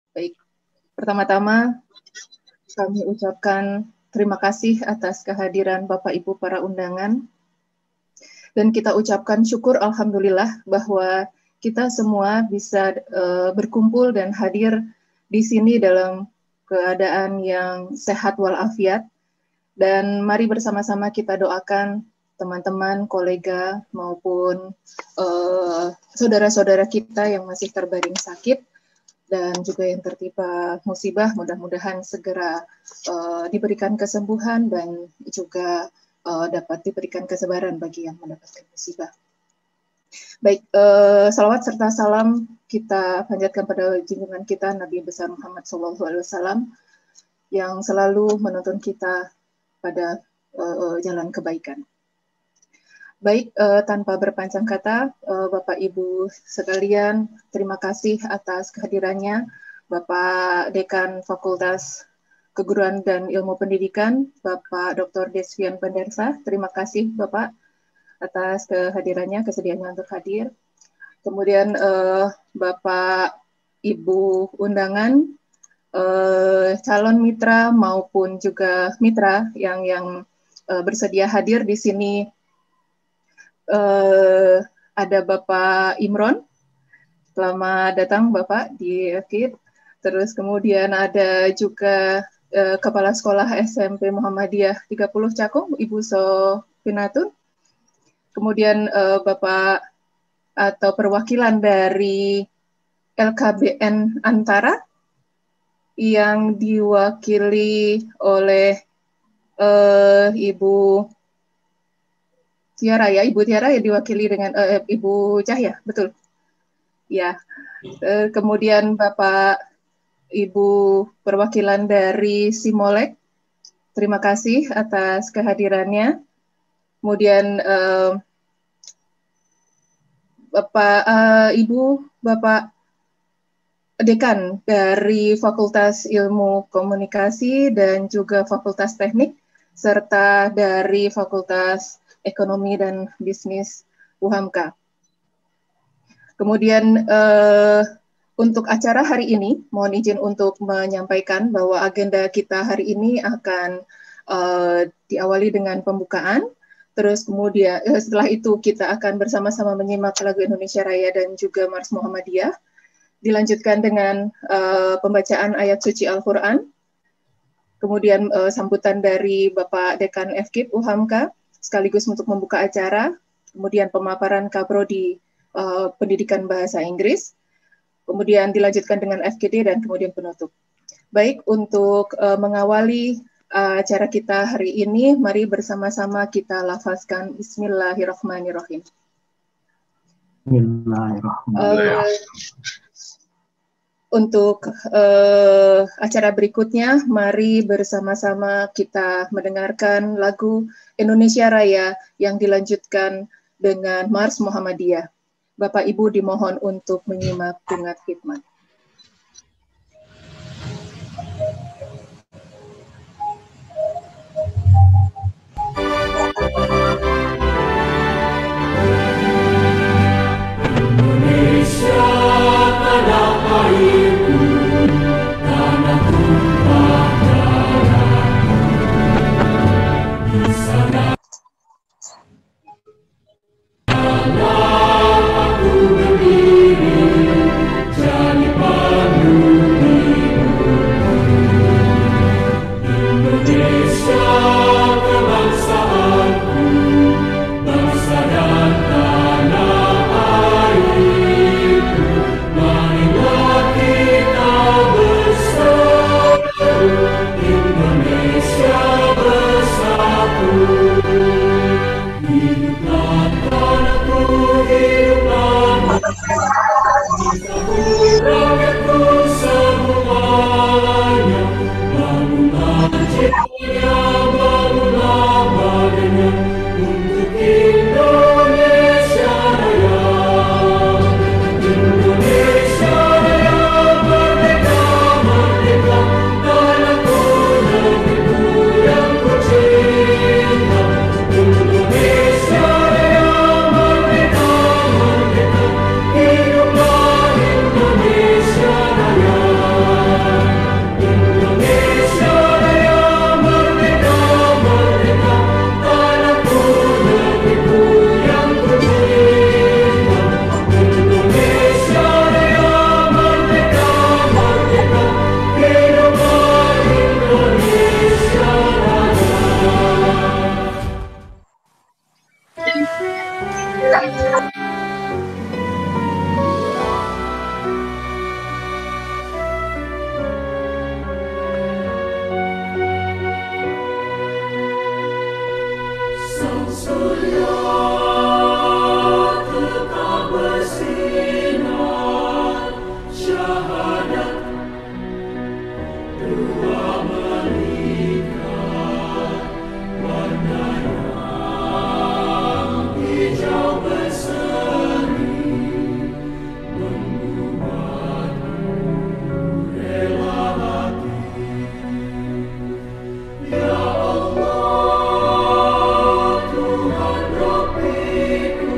Baik, pertama-tama kami ucapkan terima kasih atas kehadiran Bapak Ibu para undangan. Dan kita ucapkan syukur alhamdulillah bahwa kita semua bisa berkumpul dan hadir di sini dalam keadaan yang sehat walafiat. Dan mari bersama-sama kita doakan teman-teman, kolega, maupun saudara-saudara kita yang masih terbaring sakit dan juga yang tertimpa musibah, mudah-mudahan segera diberikan kesembuhan dan juga dapat diberikan kesabaran bagi yang mendapatkan musibah. Baik, salawat serta salam kita panjatkan pada junjungan kita Nabi besar Muhammad SAW yang selalu menuntun kita pada jalan kebaikan. Baik, tanpa berpanjang kata, Bapak Ibu sekalian, terima kasih atas kehadirannya Bapak Dekan Fakultas Keguruan dan Ilmu Pendidikan, Bapak Dr. Desvian Pendersa. Terima kasih Bapak atas kehadirannya, kesediaannya untuk hadir. Kemudian Bapak Ibu undangan, calon mitra maupun juga mitra yang bersedia hadir di sini, ada Bapak Imron. Selamat datang Bapak di FKIP. Terus kemudian ada juga Kepala Sekolah SMP Muhammadiyah 30 Cakung, Ibu Sofinatun. Kemudian Bapak atau perwakilan dari LKBN Antara yang diwakili oleh Ibu Tiara ya, Ibu Tiara ya diwakili dengan Ibu Cahya, betul? Ya. Kemudian Bapak Ibu perwakilan dari Simolek, terima kasih atas kehadirannya. Kemudian Bapak Dekan dari Fakultas Ilmu Komunikasi dan juga Fakultas Teknik, serta dari Fakultas Ekonomi dan Bisnis UHAMKA. Kemudian untuk acara hari ini, mohon izin untuk menyampaikan bahwa agenda kita hari ini akan diawali dengan pembukaan, terus kemudian setelah itu kita akan bersama-sama menyimak lagu Indonesia Raya dan juga Mars Muhammadiyah, dilanjutkan dengan pembacaan ayat suci Al-Quran, kemudian sambutan dari Bapak Dekan FKIP UHAMKA, sekaligus untuk membuka acara, kemudian pemaparan Kaprodi Pendidikan Bahasa Inggris, kemudian dilanjutkan dengan FGD dan kemudian penutup. Baik, untuk mengawali acara kita hari ini, mari bersama-sama kita lafazkan Bismillahirrahmanirrahim. Bismillahirrahmanirrahim. Untuk acara berikutnya, mari bersama-sama kita mendengarkan lagu Indonesia Raya yang dilanjutkan dengan Mars Muhammadiyah. Bapak Ibu dimohon untuk menyimak dengan khidmat. Indonesia tanah airku, tanah tumpah darahku, di sana aku berdiri, jadi pandu hidupku. Indonesia kebangsaanku, bangsa dan tanah airku, marilah kita bersatu, Indonesia bersatu. Hiduplah tanahku, hiduplah disambut rakyatku semuanya. Bangunlah jiwanya, bangunlah badannya untuk Indonesia Raya. Indonesia Raya, merdeka, merdeka, tanahku, negeriku yang ku cinta. Indonesia Raya, Sang surya tetap bersinar, syahadat dua melingkar, warna yang hijau berseri, membuatku rela hati. Ya Allah, Tuhan Rabbiku,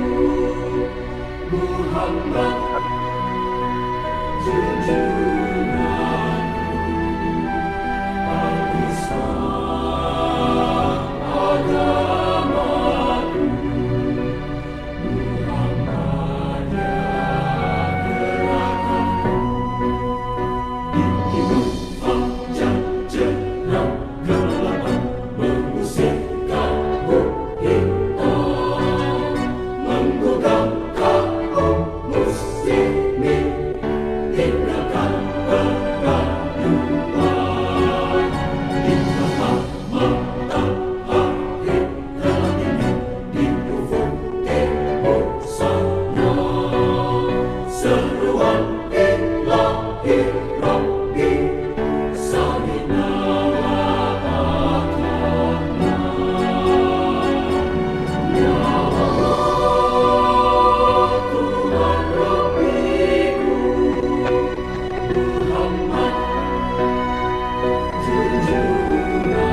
Muhammad junjunganku, Al-Islam agamaku, Muhammadiyah gerakanku. Hidup fajar cerah gelapan, mengusir kabut hitam, menggugah kaum muslimin, hindarkan perayuan. Di tengah matahari terbit di ufuk timur sana, seruan ilahi Rabbi, salina wa ata'na. Ya Allah, Tuhan Rabbiku, Muhammad junjunganku,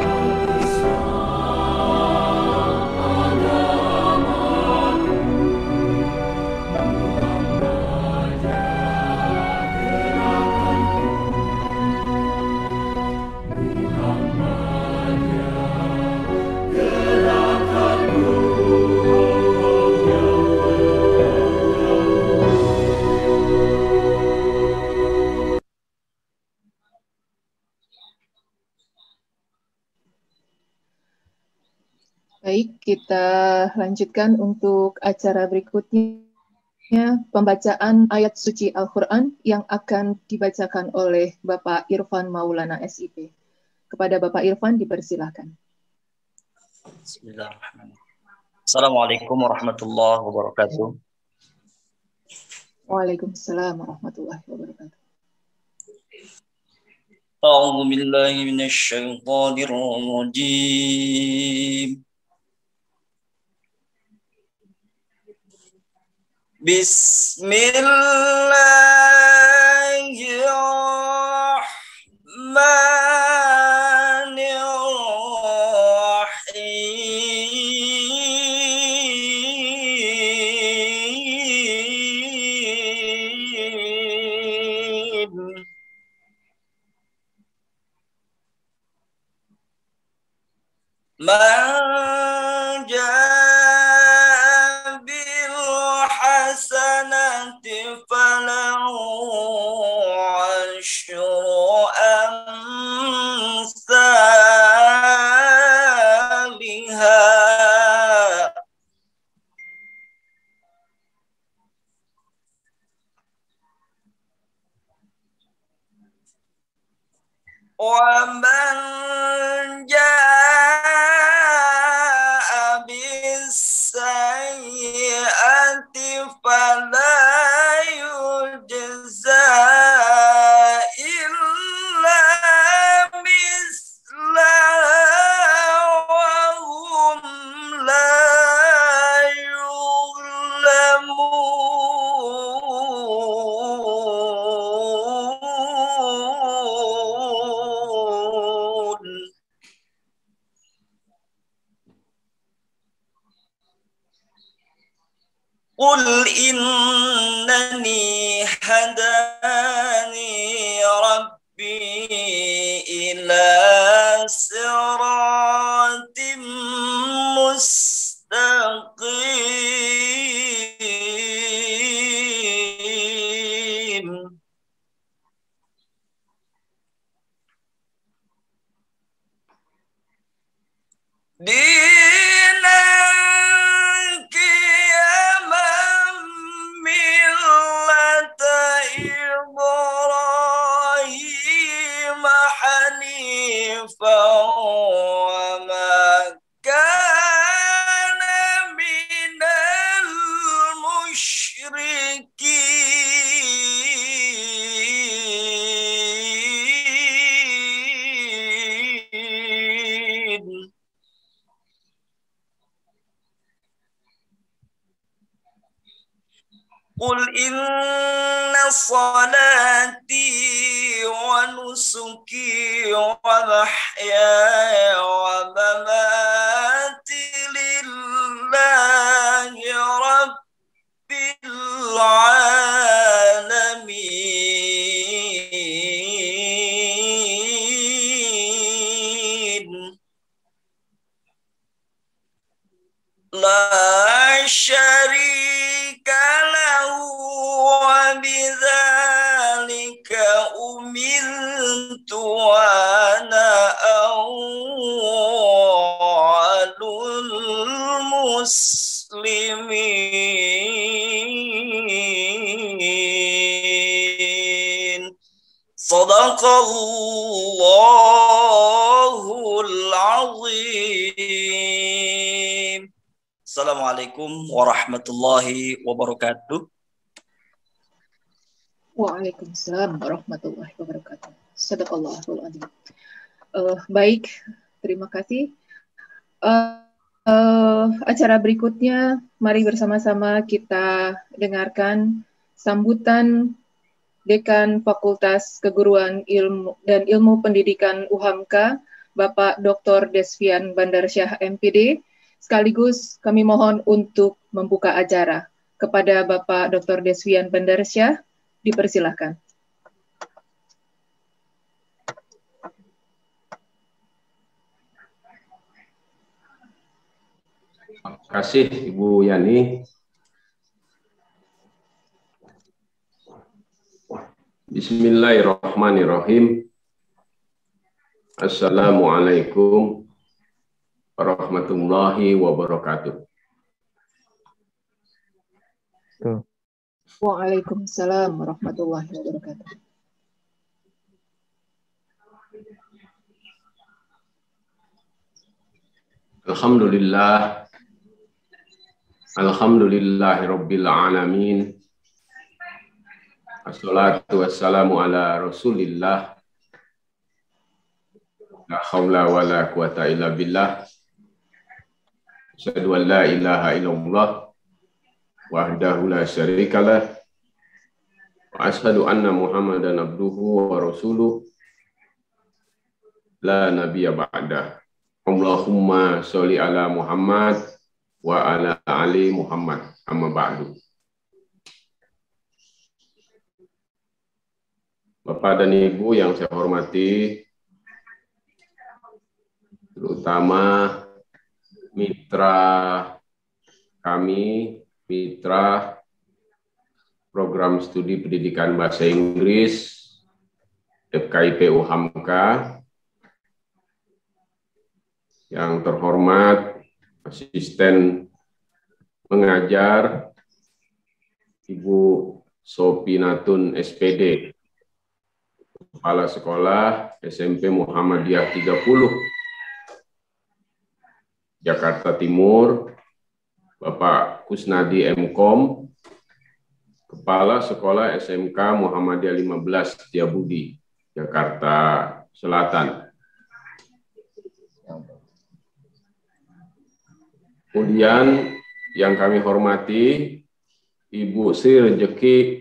Al-Islam agamaku, Muhammadiyah gerakanku, Muhammadiyah gerakanku. Baik, kita lanjutkan untuk acara berikutnya, pembacaan ayat suci Al-Quran yang akan dibacakan oleh Bapak Irfan Maulana SIP. Kepada Bapak Irfan dipersilahkan. Bismillahirrahmanirrahim. Assalamualaikum warahmatullahi wabarakatuh. Waalaikumsalam warahmatullahi wabarakatuh. A'udzu billahi minasy syaithanir rajim. Bismillahirrahmanirrahim. Man jaa bil hasanati falahu asyru amsalihha wa man jaa bis sayyi'ati fala yujza illa mislaha wa hum la yuzlamun. Qul innani hadani rabbi ila siratim mustaqim. Di قل إن صلاتي ونسكي ومحياي ومماتي لله رب العالمين لا شريك له وبذلك أمرت وأنا أول المسلمين صدق الله العظيم. Assalamualaikum warahmatullahi wabarakatuh. Waalaikumsalam warahmatullahi wabarakatuh. Sadaqallahul adzim. Baik, terima kasih. Acara berikutnya, mari bersama-sama kita dengarkan sambutan Dekan Fakultas Keguruan Ilmu dan Ilmu Pendidikan UHAMKA, Bapak Dr. Desvian Bandarsyah MPD. Sekaligus kami mohon untuk membuka acara. Kepada Bapak Dr. Desvian Bandarsyah, dipersilahkan. Terima kasih Ibu Yani. Bismillahirrahmanirrahim. Assalamualaikum warahmatullahi wabarakatuh. Waalaikumsalam warahmatullahi wabarakatuh. Alhamdulillah. Alhamdulillahirabbil alamin. Assalatu wassalamu ala Rasulillah. La haula wala quwata illa billah. Asyhadu an la ilaha illallah wahdahu la syarikalah wa asyhadu anna Muhammadan abduhu wa rasuluh la nabiyya ba'dah. Allahumma sholli ala Muhammad wa ala ali Muhammad amma ba'du. Bapak dan Ibu yang saya hormati, terutama mitra kami, mitra program studi pendidikan bahasa Inggris FKIP UHAMKA, yang terhormat asisten mengajar Ibu Sopinatun SPD, Kepala Sekolah SMP Muhammadiyah 30 Jakarta Timur, Bapak Kusnadi MKom, Kepala Sekolah SMK Muhammadiyah 15 Setiabudi, Jakarta Selatan. Kemudian yang kami hormati Ibu Sri Rejeki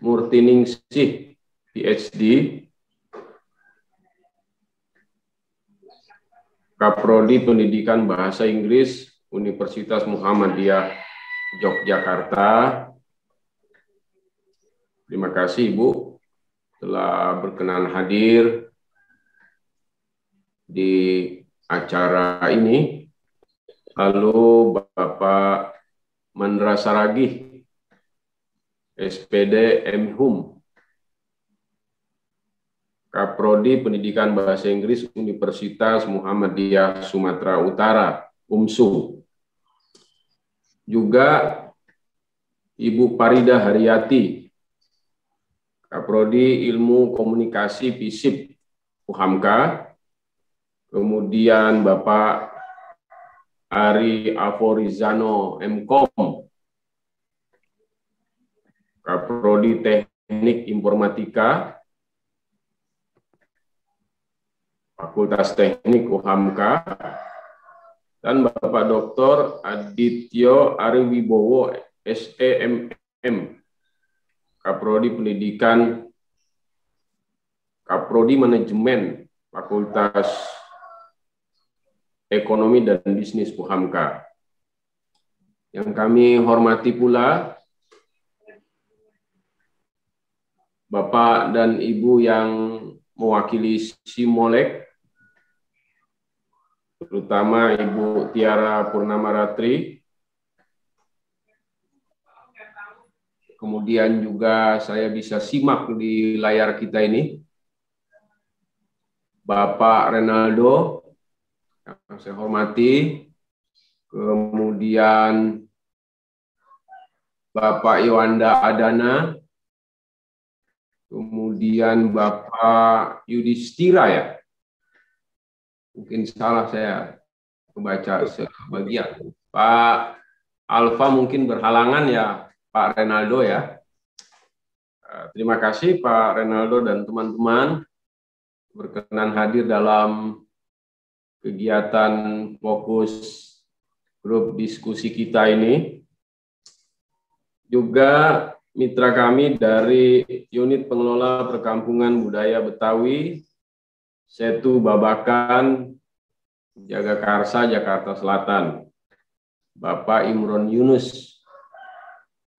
Murtiningsih, PhD, Kaprodi Pendidikan Bahasa Inggris Universitas Muhammadiyah Yogyakarta. Terima kasih Ibu telah berkenan hadir di acara ini. Lalu Bapak Mandra Saragih, SPD MHum, Kaprodi Pendidikan Bahasa Inggris Universitas Muhammadiyah Sumatera Utara, UMSU. Juga Ibu Parida Haryati, Kaprodi Ilmu Komunikasi FISIP UHAMKA. Kemudian Bapak Ari Aforizano MKom, Kaprodi Teknik Informatika, Fakultas Teknik UHAMKA, dan Bapak Dr. Adityo Ariwibowo, SEME Kaprodi Pendidikan, Kaprodi Manajemen, Fakultas Ekonomi dan Bisnis Puhamka. Yang kami hormati pula Bapak dan Ibu yang mewakili Simolek, terutama Ibu Tiara Purnamaratri. Kemudian juga saya bisa simak di layar kita ini Bapak Renaldo, yang saya hormati, kemudian Bapak Iwanda Adana, kemudian Bapak Yudhistira ya, mungkin salah saya membaca sebagian. Pak Alfa mungkin berhalangan ya, Pak Renaldo ya. Terima kasih Pak Renaldo dan teman-teman berkenan hadir dalam kegiatan fokus grup diskusi kita ini. Juga mitra kami dari Unit Pengelola Perkampungan Budaya Betawi, Setu Babakan, Jagakarsa, Jakarta Selatan, Bapak Imron Yunus.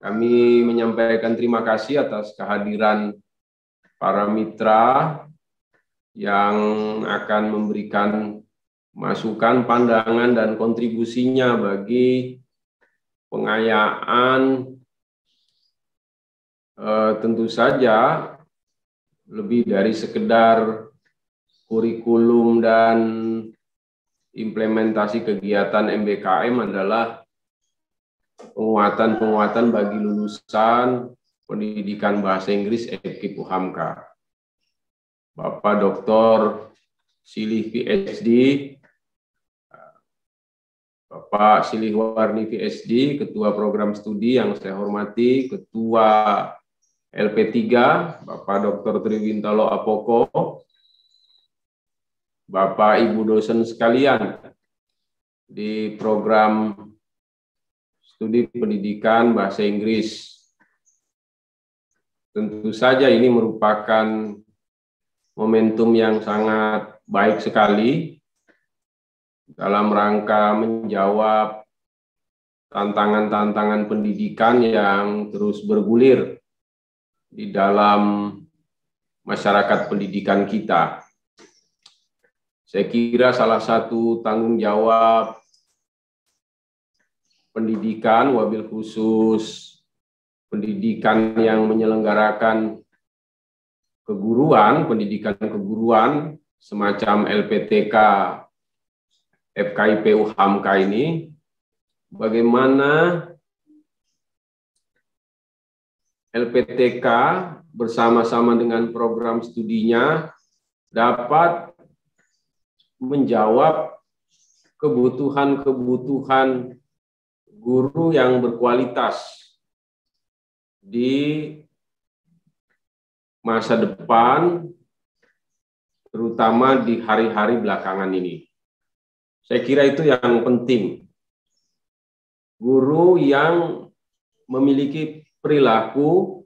Kami menyampaikan terima kasih atas kehadiran para mitra yang akan memberikan masukan, pandangan, dan kontribusinya bagi pengayaan tentu saja lebih dari sekedar kurikulum dan implementasi kegiatan MBKM adalah penguatan bagi lulusan pendidikan bahasa Inggris FK Puhamka. Bapak Dr. Silih PhD, Bapak Silih Warni PhD, Ketua Program Studi yang saya hormati, Ketua LP3, Bapak Dr. Triwintalo Apoko, Bapak Ibu dosen sekalian di program studi pendidikan bahasa Inggris. Tentu saja ini merupakan momentum yang sangat baik sekali dalam rangka menjawab tantangan-tantangan pendidikan yang terus bergulir di dalam masyarakat pendidikan kita. Saya kira salah satu tanggung jawab pendidikan, wabil khusus pendidikan yang menyelenggarakan keguruan, pendidikan keguruan, semacam LPTK, FKIP UHAMKA ini, bagaimana LPTK bersama-sama dengan program studinya dapat menjawab kebutuhan-kebutuhan guru yang berkualitas di masa depan, terutama di hari-hari belakangan ini. Saya kira itu yang penting. Guru yang memiliki perilaku,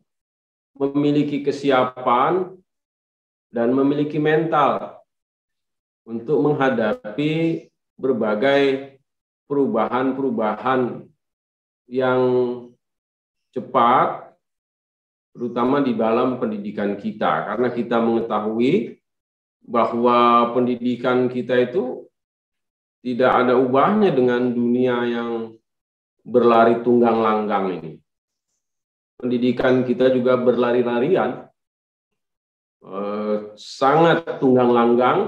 memiliki kesiapan, dan memiliki mental untuk menghadapi berbagai perubahan-perubahan yang cepat, terutama di dalam pendidikan kita. Karena kita mengetahui bahwa pendidikan kita itu tidak ada ubahnya dengan dunia yang berlari tunggang langgang ini. Pendidikan kita juga berlari-larian, sangat tunggang langgang,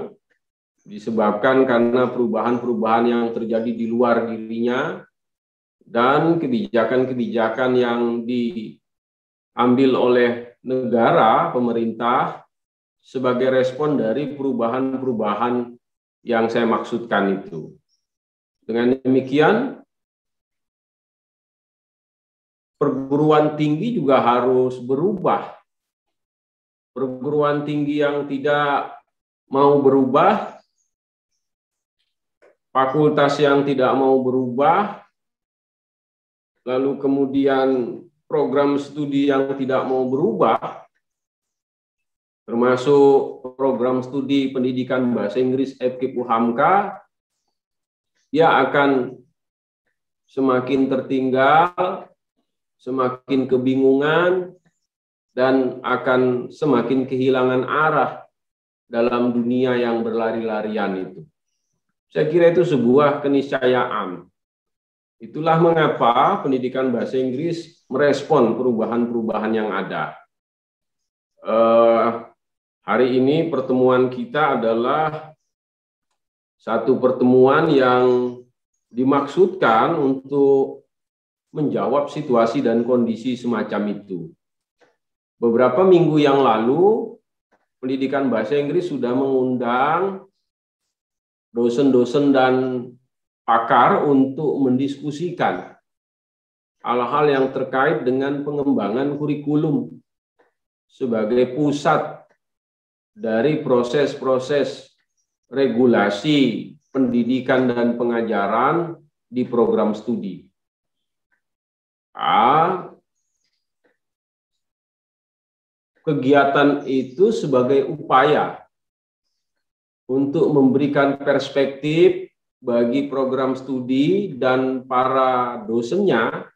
disebabkan karena perubahan-perubahan yang terjadi di luar dirinya dan kebijakan-kebijakan yang diambil oleh negara, pemerintah, sebagai respon dari perubahan-perubahan yang saya maksudkan itu. Dengan demikian, perguruan tinggi juga harus berubah. Perguruan tinggi yang tidak mau berubah, fakultas yang tidak mau berubah, lalu kemudian program studi yang tidak mau berubah, termasuk program studi pendidikan bahasa Inggris FKIP UHAMKA, dia akan semakin tertinggal, semakin kebingungan, dan akan semakin kehilangan arah dalam dunia yang berlari-larian itu. Saya kira itu sebuah keniscayaan. Itulah mengapa pendidikan bahasa Inggris merespon perubahan-perubahan yang ada. Hari ini pertemuan kita adalah satu pertemuan yang dimaksudkan untuk menjawab situasi dan kondisi semacam itu. Beberapa minggu yang lalu, pendidikan bahasa Inggris sudah mengundang dosen-dosen dan pakar untuk mendiskusikan hal-hal yang terkait dengan pengembangan kurikulum sebagai pusat dari proses-proses regulasi pendidikan dan pengajaran di program studi. Kegiatan itu sebagai upaya untuk memberikan perspektif bagi program studi dan para dosennya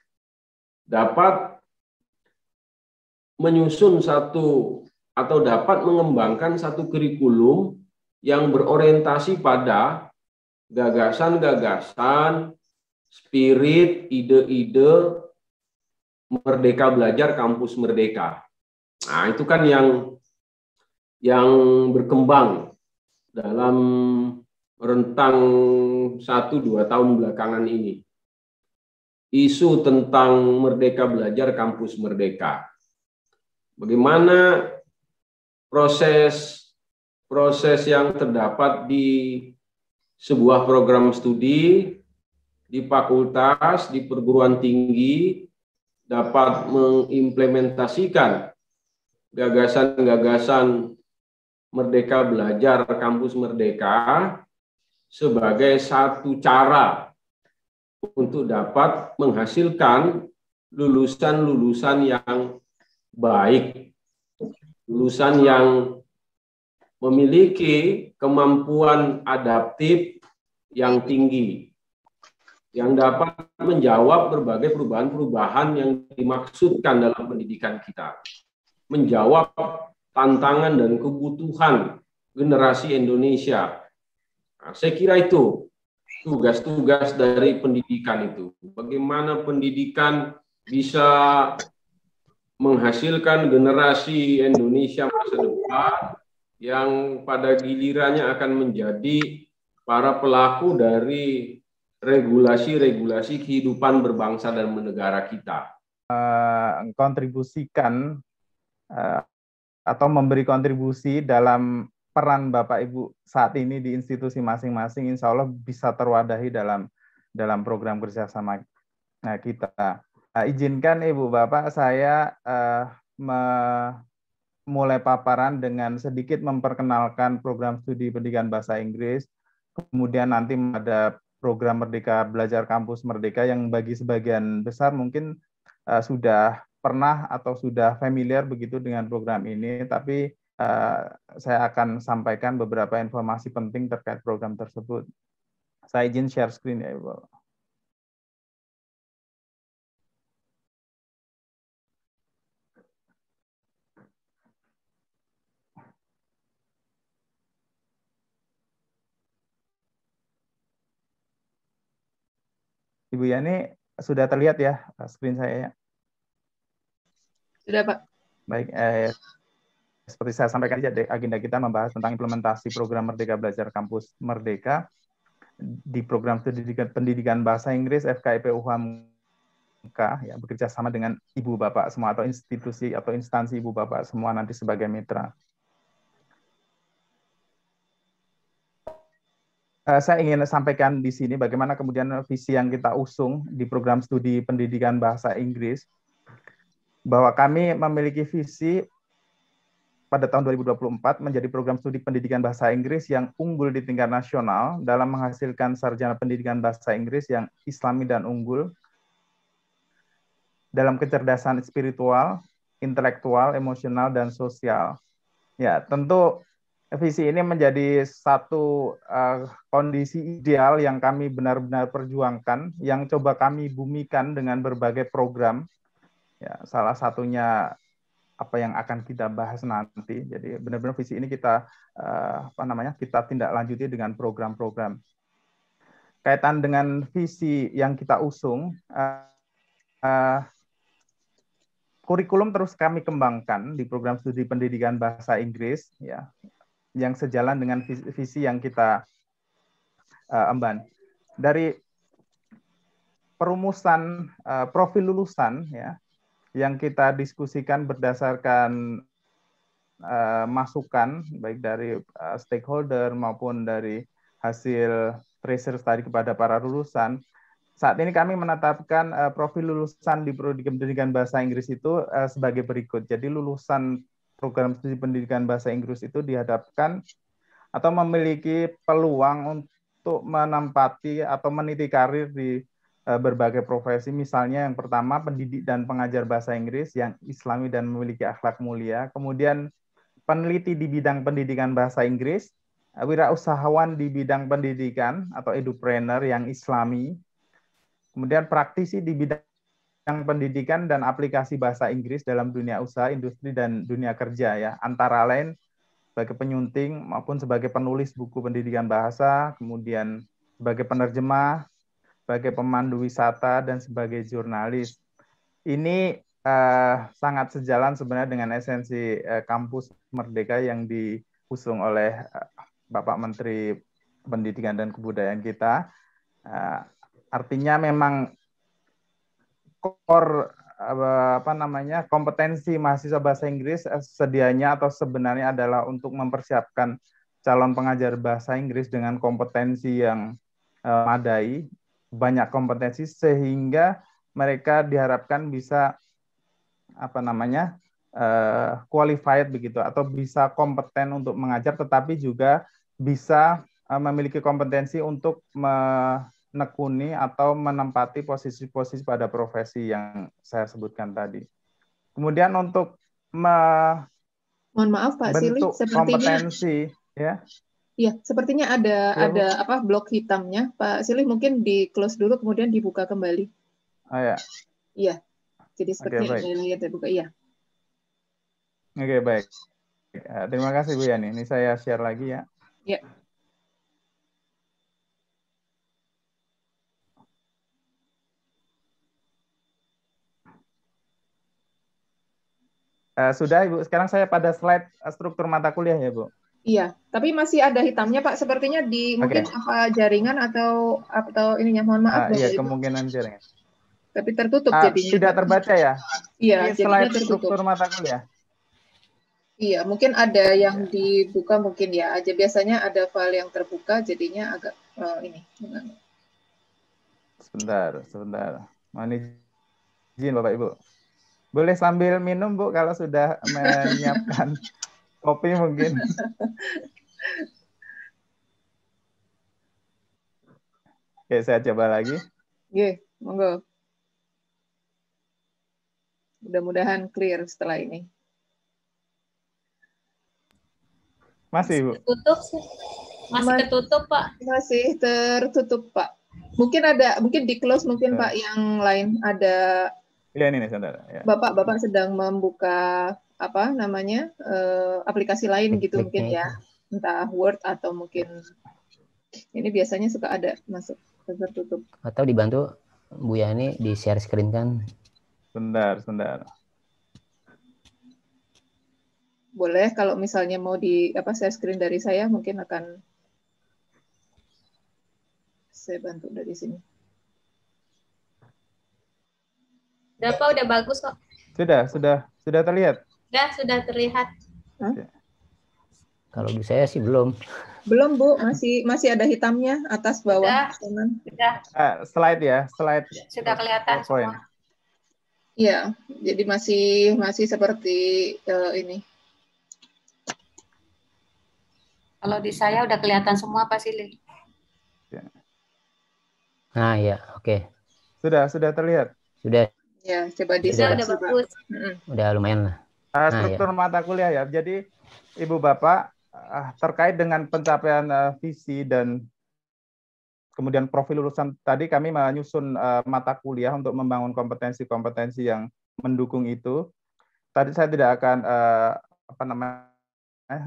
dapat menyusun satu atau dapat mengembangkan satu kurikulum yang berorientasi pada gagasan-gagasan, spirit, ide-ide Merdeka Belajar Kampus Merdeka. Nah, itu kan yang berkembang dalam rentang 1-2 tahun belakangan ini. Isu tentang Merdeka Belajar Kampus Merdeka. Bagaimana proses yang terdapat di sebuah program studi, di fakultas, di perguruan tinggi, dapat mengimplementasikan gagasan-gagasan Merdeka Belajar Kampus Merdeka sebagai satu cara untuk dapat menghasilkan lulusan-lulusan yang baik, lulusan yang memiliki kemampuan adaptif yang tinggi, yang dapat menjawab berbagai perubahan-perubahan yang dimaksudkan dalam pendidikan kita, menjawab tantangan dan kebutuhan generasi Indonesia. Nah, saya kira itu tugas-tugas dari pendidikan itu. Bagaimana pendidikan bisa menghasilkan generasi Indonesia masa depan yang pada gilirannya akan menjadi para pelaku dari regulasi-regulasi kehidupan berbangsa dan bernegara kita. Kontribusikan atau memberi kontribusi dalam peran Bapak Ibu saat ini di institusi masing-masing, insya Allah bisa terwadahi dalam program kerjasama kita. Izinkan Ibu Bapak saya mulai paparan dengan sedikit memperkenalkan program studi pendidikan bahasa Inggris, kemudian nanti ada program Merdeka Belajar Kampus Merdeka yang bagi sebagian besar mungkin sudah pernah atau sudah familiar begitu dengan program ini, tapi saya akan sampaikan beberapa informasi penting terkait program tersebut. Saya izin share screen ya Ibu. Ibu Yani, sudah terlihat ya screen saya ya? Sudah, Pak. Baik, seperti saya sampaikan aja, agenda kita membahas tentang implementasi program Merdeka Belajar Kampus Merdeka di program pendidikan bahasa Inggris FKIP UHAMKA, ya, bekerja sama dengan Ibu Bapak semua atau institusi atau instansi Ibu Bapak semua nanti sebagai mitra. Saya ingin sampaikan di sini bagaimana kemudian visi yang kita usung di program studi pendidikan bahasa Inggris, bahwa kami memiliki visi pada tahun 2024 menjadi program studi pendidikan bahasa Inggris yang unggul di tingkat nasional dalam menghasilkan sarjana pendidikan bahasa Inggris yang islami dan unggul, dalam kecerdasan spiritual, intelektual, emosional, dan sosial. Ya, tentu visi ini menjadi satu kondisi ideal yang kami benar-benar perjuangkan, yang coba kami bumikan dengan berbagai program. Ya, salah satunya apa yang akan kita bahas nanti. Jadi benar-benar visi ini kita kita tindak lanjuti dengan program-program. Kaitan dengan visi yang kita usung, kurikulum terus kami kembangkan di program studi pendidikan bahasa Inggris, ya, yang sejalan dengan visi yang kita emban. Dari perumusan profil lulusan, ya, yang kita diskusikan berdasarkan masukan baik dari stakeholder maupun dari hasil research tadi kepada para lulusan. Saat ini kami menetapkan profil lulusan di Prodi Pendidikan Bahasa Inggris itu sebagai berikut. Jadi lulusan program studi pendidikan bahasa Inggris itu dihadapkan atau memiliki peluang untuk menempati atau meniti karir di berbagai profesi. Misalnya yang pertama pendidik dan pengajar bahasa Inggris yang Islami dan memiliki akhlak mulia. Kemudian peneliti di bidang pendidikan bahasa Inggris, wirausahawan di bidang pendidikan atau edupreneur yang Islami. Kemudian praktisi di bidang pendidikan dan aplikasi bahasa Inggris dalam dunia usaha, industri, dan dunia kerja, ya, antara lain sebagai penyunting maupun sebagai penulis buku pendidikan bahasa, kemudian sebagai penerjemah, sebagai pemandu wisata, dan sebagai jurnalis. Ini sangat sejalan sebenarnya dengan esensi kampus Merdeka yang diusung oleh Bapak Menteri Pendidikan dan Kebudayaan kita. Artinya memang core kompetensi mahasiswa bahasa Inggris sedianya atau sebenarnya adalah untuk mempersiapkan calon pengajar bahasa Inggris dengan kompetensi yang madai, banyak kompetensi sehingga mereka diharapkan bisa qualified begitu atau bisa kompeten untuk mengajar, tetapi juga bisa memiliki kompetensi untuk menekuni atau menempati posisi-posisi pada profesi yang saya sebutkan tadi. Kemudian untuk mohon maaf Pak Silih, bentuk kompetensi, ya. Iya, sepertinya ada blok hitamnya. Pak Silih mungkin di close dulu kemudian dibuka kembali. Oh ya. Iya. Jadi sepertinya Oke, ada lihat buka, iya. Oke, baik. Terima kasih Bu Yani. Ini saya share lagi ya. Ya. Sudah Ibu, sekarang saya pada slide struktur mata kuliah ya Bu. Iya, tapi masih ada hitamnya Pak. Sepertinya mungkin jaringan atau ininya, mohon maaf. Iya, kemungkinan jaringan. Tapi tertutup jadinya. Tidak terbaca ya? Iya, ini slide struktur mata kuliah. Iya, mungkin ada yang dibuka mungkin ya aja. Biasanya ada file yang terbuka, jadinya agak ini. Sebentar. Mohon izin Bapak Ibu. Boleh sambil minum Bu kalau sudah menyiapkan kopi mungkin. Oke, saya coba lagi. Oke, monggo. Mudah-mudahan clear setelah ini. Masih, Bu? Tertutup sih. Masih tertutup, Pak. Masih tertutup, Pak. Mungkin di close mungkin Pak yang lain ada. Iya ini sebentar. Ya. Bapak sedang membuka aplikasi lain gitu mungkin ya. Entah Word atau mungkin ini biasanya suka ada masuk tertutup. Atau dibantu Bu Yani di share screen kan? Sebentar. Boleh kalau misalnya mau share screen dari saya mungkin akan saya bantu dari sini. Udah Pak, udah bagus kok. Sudah terlihat? Sudah terlihat. Kalau di saya sih belum. Belum Bu, masih ada hitamnya atas bawah. Sudah. Slide ya, slide. Sudah kelihatan semua. Iya, jadi masih seperti ini. Kalau di saya udah kelihatan semua Pak Silih. Nah ya, oke. Sudah terlihat? Sudah. Ya, coba Sudah. Udah diskusi, Pak. bagus. Udah lumayan lah. Nah, Struktur mata kuliah ya. Jadi Ibu Bapak terkait dengan pencapaian visi dan kemudian profil lulusan tadi kami menyusun mata kuliah untuk membangun kompetensi-kompetensi yang mendukung itu. Tadi saya tidak akan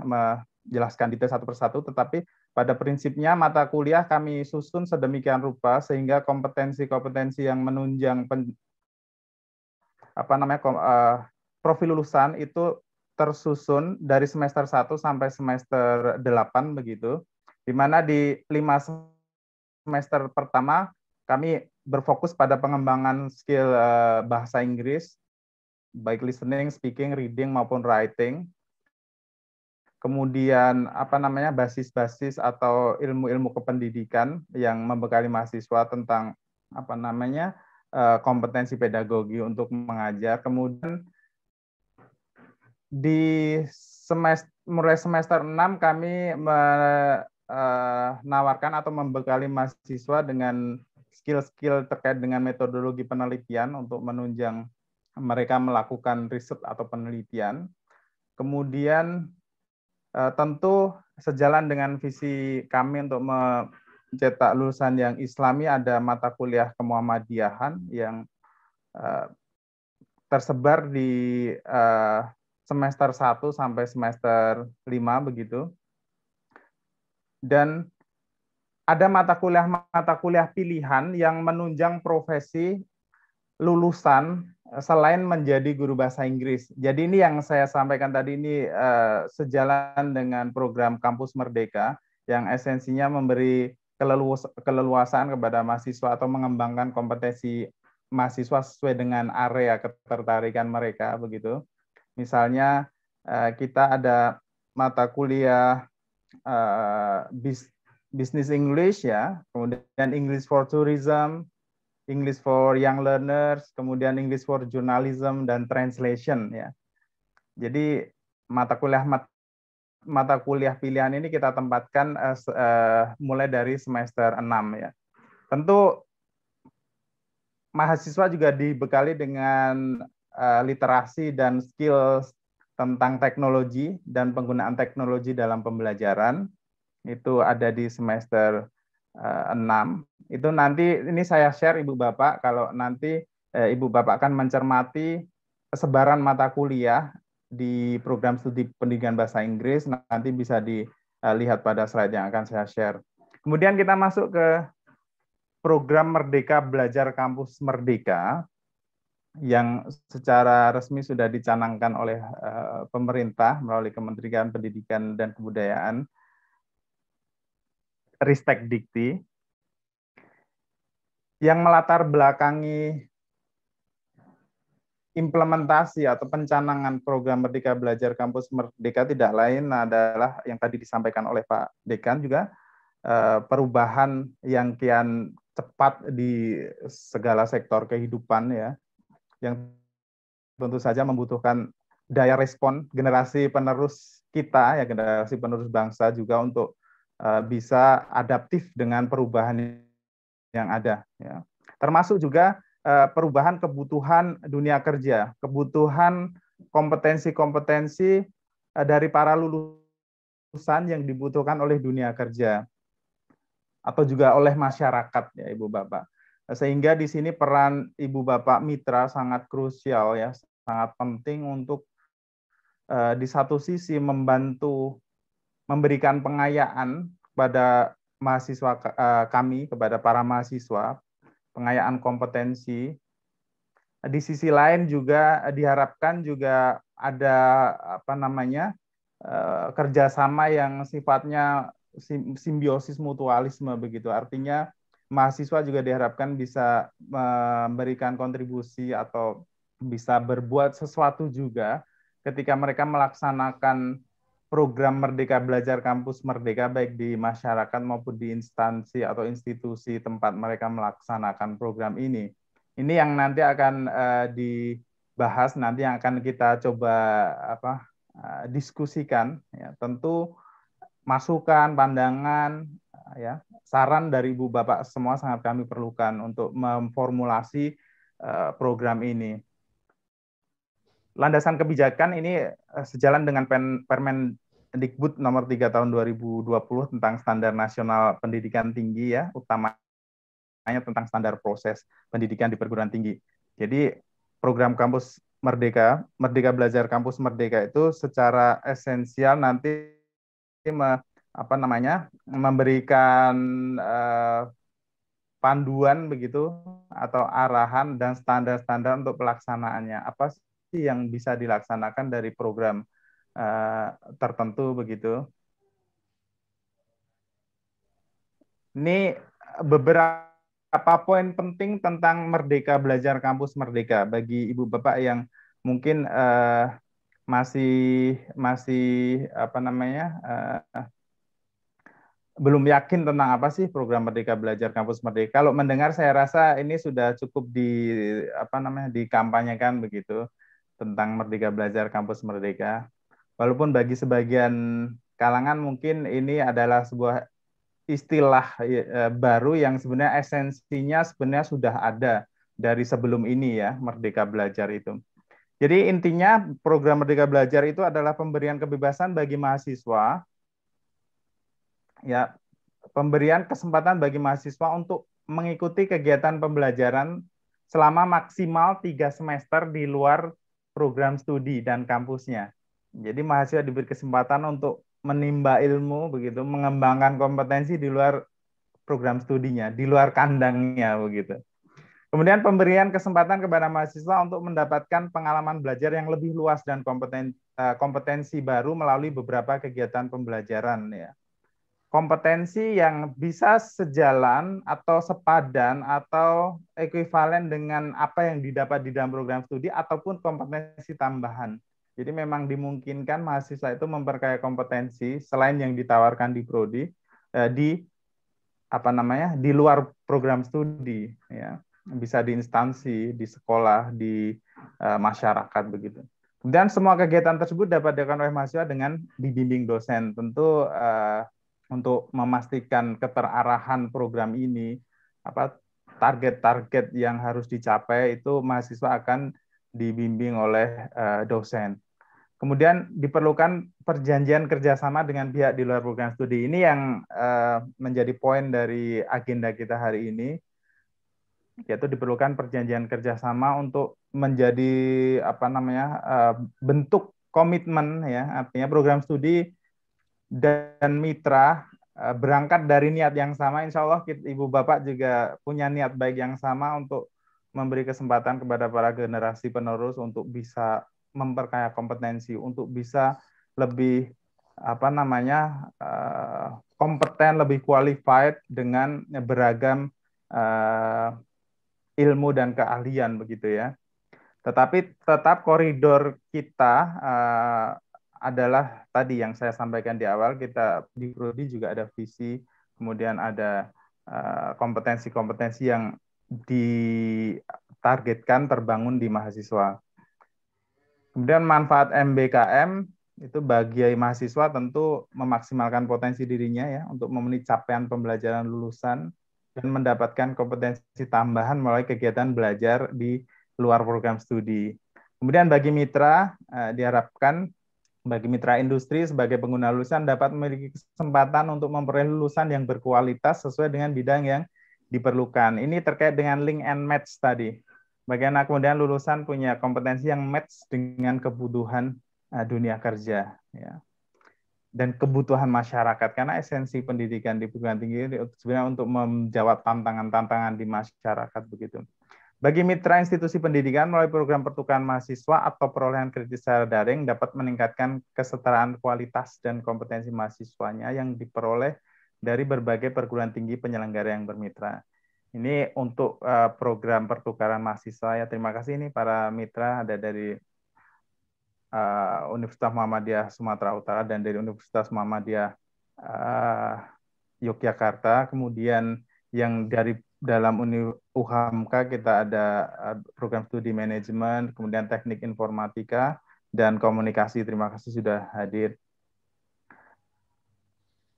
menjelaskan detail satu persatu, tetapi pada prinsipnya mata kuliah kami susun sedemikian rupa sehingga kompetensi-kompetensi yang menunjang profil lulusan itu tersusun dari semester 1 sampai semester 8 begitu. Di mana di 5 semester pertama kami berfokus pada pengembangan skill bahasa Inggris, baik listening, speaking, reading maupun writing. Kemudian basis-basis atau ilmu-ilmu kependidikan yang membekali mahasiswa tentang kompetensi pedagogi untuk mengajar. Kemudian di mulai semester 6 kami menawarkan atau membekali mahasiswa dengan skill-skill terkait dengan metodologi penelitian untuk menunjang mereka melakukan riset atau penelitian. Kemudian tentu sejalan dengan visi kami untuk mencetak lulusan yang Islami, ada mata kuliah kemuhammadiyahan yang tersebar di semester 1 sampai semester 5 begitu. Dan ada mata kuliah pilihan yang menunjang profesi lulusan selain menjadi guru bahasa Inggris. Jadi ini yang saya sampaikan tadi ini sejalan dengan program Kampus Merdeka yang esensinya memberi keleluasaan kepada mahasiswa atau mengembangkan kompetensi mahasiswa sesuai dengan area ketertarikan mereka begitu. Misalnya kita ada mata kuliah Business English ya, kemudian English for Tourism, English for Young Learners, kemudian English for Journalism dan Translation ya. Jadi mata kuliah pilihan ini kita tempatkan mulai dari semester 6 ya. Tentu mahasiswa juga dibekali dengan literasi dan skill tentang teknologi dan penggunaan teknologi dalam pembelajaran. Itu ada di semester 6. Itu nanti ini saya share Ibu Bapak, kalau nanti Ibu Bapak akan mencermati sebaran mata kuliah di program studi pendidikan bahasa Inggris, nanti bisa dilihat pada slide yang akan saya share. Kemudian kita masuk ke program Merdeka Belajar Kampus Merdeka yang secara resmi sudah dicanangkan oleh pemerintah melalui Kementerian Pendidikan dan Kebudayaan, Ristek Dikti, yang melatar belakangi implementasi atau pencanangan program Merdeka Belajar Kampus Merdeka tidak lain adalah yang tadi disampaikan oleh Pak Dekan juga, perubahan yang kian cepat di segala sektor kehidupan ya, yang tentu saja membutuhkan daya respon generasi penerus kita ya, generasi penerus bangsa juga untuk bisa adaptif dengan perubahan yang ada ya. Termasuk juga perubahan kebutuhan dunia kerja, kebutuhan kompetensi-kompetensi dari para lulusan yang dibutuhkan oleh dunia kerja atau juga oleh masyarakat ya Ibu Bapak. Sehingga di sini peran Ibu Bapak Mitra sangat krusial ya, sangat penting untuk di satu sisi membantu memberikan pengayaan kepada mahasiswa kami, kepada para mahasiswa, pengayaan kompetensi. Di sisi lain juga diharapkan juga ada kerjasama yang sifatnya simbiosis mutualisme begitu. Artinya mahasiswa juga diharapkan bisa memberikan kontribusi atau bisa berbuat sesuatu juga ketika mereka melaksanakan program Merdeka Belajar Kampus Merdeka, baik di masyarakat maupun di instansi atau institusi tempat mereka melaksanakan program ini. Ini yang nanti akan dibahas, nanti yang akan kita coba diskusikan. Ya. Tentu masukan, pandangan, ya, saran dari Ibu Bapak semua sangat kami perlukan untuk memformulasi program ini. Landasan kebijakan ini sejalan dengan Permendikbud nomor 3 tahun 2020 tentang standar nasional pendidikan tinggi ya, utamanya tentang standar proses pendidikan di perguruan tinggi. Jadi program Kampus Merdeka, Merdeka Belajar Kampus Merdeka itu secara esensial nanti memberikan panduan begitu atau arahan dan standar-standar untuk pelaksanaannya. Apa sih yang bisa dilaksanakan dari program tertentu begitu. Ini beberapa poin penting tentang Merdeka Belajar Kampus Merdeka bagi Ibu Bapak yang mungkin masih belum yakin tentang apa sih program Merdeka Belajar Kampus Merdeka. Kalau mendengar saya rasa ini sudah cukup dikampanyekan begitu tentang Merdeka Belajar Kampus Merdeka. Walaupun bagi sebagian kalangan mungkin ini adalah sebuah istilah baru yang sebenarnya esensinya sebenarnya sudah ada dari sebelum ini ya, Merdeka Belajar itu. Jadi intinya program Merdeka Belajar itu adalah pemberian kebebasan bagi mahasiswa, ya, pemberian kesempatan bagi mahasiswa untuk mengikuti kegiatan pembelajaran selama maksimal 3 semester di luar program studi dan kampusnya. Jadi mahasiswa diberi kesempatan untuk menimba ilmu, begitu, mengembangkan kompetensi di luar program studinya, di luar kandangnya, begitu. Kemudian pemberian kesempatan kepada mahasiswa untuk mendapatkan pengalaman belajar yang lebih luas dan kompetensi baru melalui beberapa kegiatan pembelajaran, ya. Kompetensi yang bisa sejalan atau sepadan atau ekuivalen dengan apa yang didapat di dalam program studi ataupun kompetensi tambahan. Jadi memang dimungkinkan mahasiswa itu memperkaya kompetensi selain yang ditawarkan di prodi di luar program studi, ya. Bisa di instansi, di sekolah, di masyarakat begitu. Kemudian semua kegiatan tersebut dapat dilakukan oleh mahasiswa dengan dibimbing dosen. Tentu untuk memastikan keterarahan program ini, target-target yang harus dicapai itu mahasiswa akan dibimbing oleh dosen. Kemudian diperlukan perjanjian kerjasama dengan pihak di luar program studi. Ini yang menjadi poin dari agenda kita hari ini, yaitu diperlukan perjanjian kerjasama untuk menjadi bentuk komitmen, ya, artinya program studi dan mitra berangkat dari niat yang sama. Insya Allah Ibu Bapak juga punya niat baik yang sama untuk memberi kesempatan kepada para generasi penerus untuk bisa memperkaya kompetensi, untuk bisa lebih kompeten, lebih qualified dengan beragam ilmu dan keahlian begitu ya. Tetapi tetap koridor kita adalah tadi yang saya sampaikan di awal, kita di prodi juga ada visi, kemudian ada kompetensi-kompetensi yang ditargetkan terbangun di mahasiswa. Kemudian manfaat MBKM itu bagi mahasiswa tentu memaksimalkan potensi dirinya ya untuk memenuhi capaian pembelajaran lulusan dan mendapatkan kompetensi tambahan melalui kegiatan belajar di luar program studi. Kemudian bagi mitra diharapkan bagi mitra industri sebagai pengguna lulusan dapat memiliki kesempatan untuk memperoleh lulusan yang berkualitas sesuai dengan bidang yang diperlukan. Ini terkait dengan link and match tadi. Bagaimana kemudian lulusan punya kompetensi yang match dengan kebutuhan dunia kerja, ya, dan kebutuhan masyarakat. Karena esensi pendidikan di perguruan tinggi sebenarnya untuk menjawab tantangan-tantangan di masyarakat begitu. Bagi mitra institusi pendidikan melalui program pertukaran mahasiswa atau perolehan kredit secara daring dapat meningkatkan kesetaraan kualitas dan kompetensi mahasiswanya yang diperoleh dari berbagai perguruan tinggi penyelenggara yang bermitra. Ini untuk program pertukaran mahasiswa ya. Terima kasih ini para mitra ada dari Universitas Muhammadiyah Sumatera Utara dan dari Universitas Muhammadiyah Yogyakarta. Kemudian yang dari dalam UHAMKA kita ada program studi manajemen, kemudian teknik informatika dan komunikasi. Terima kasih sudah hadir.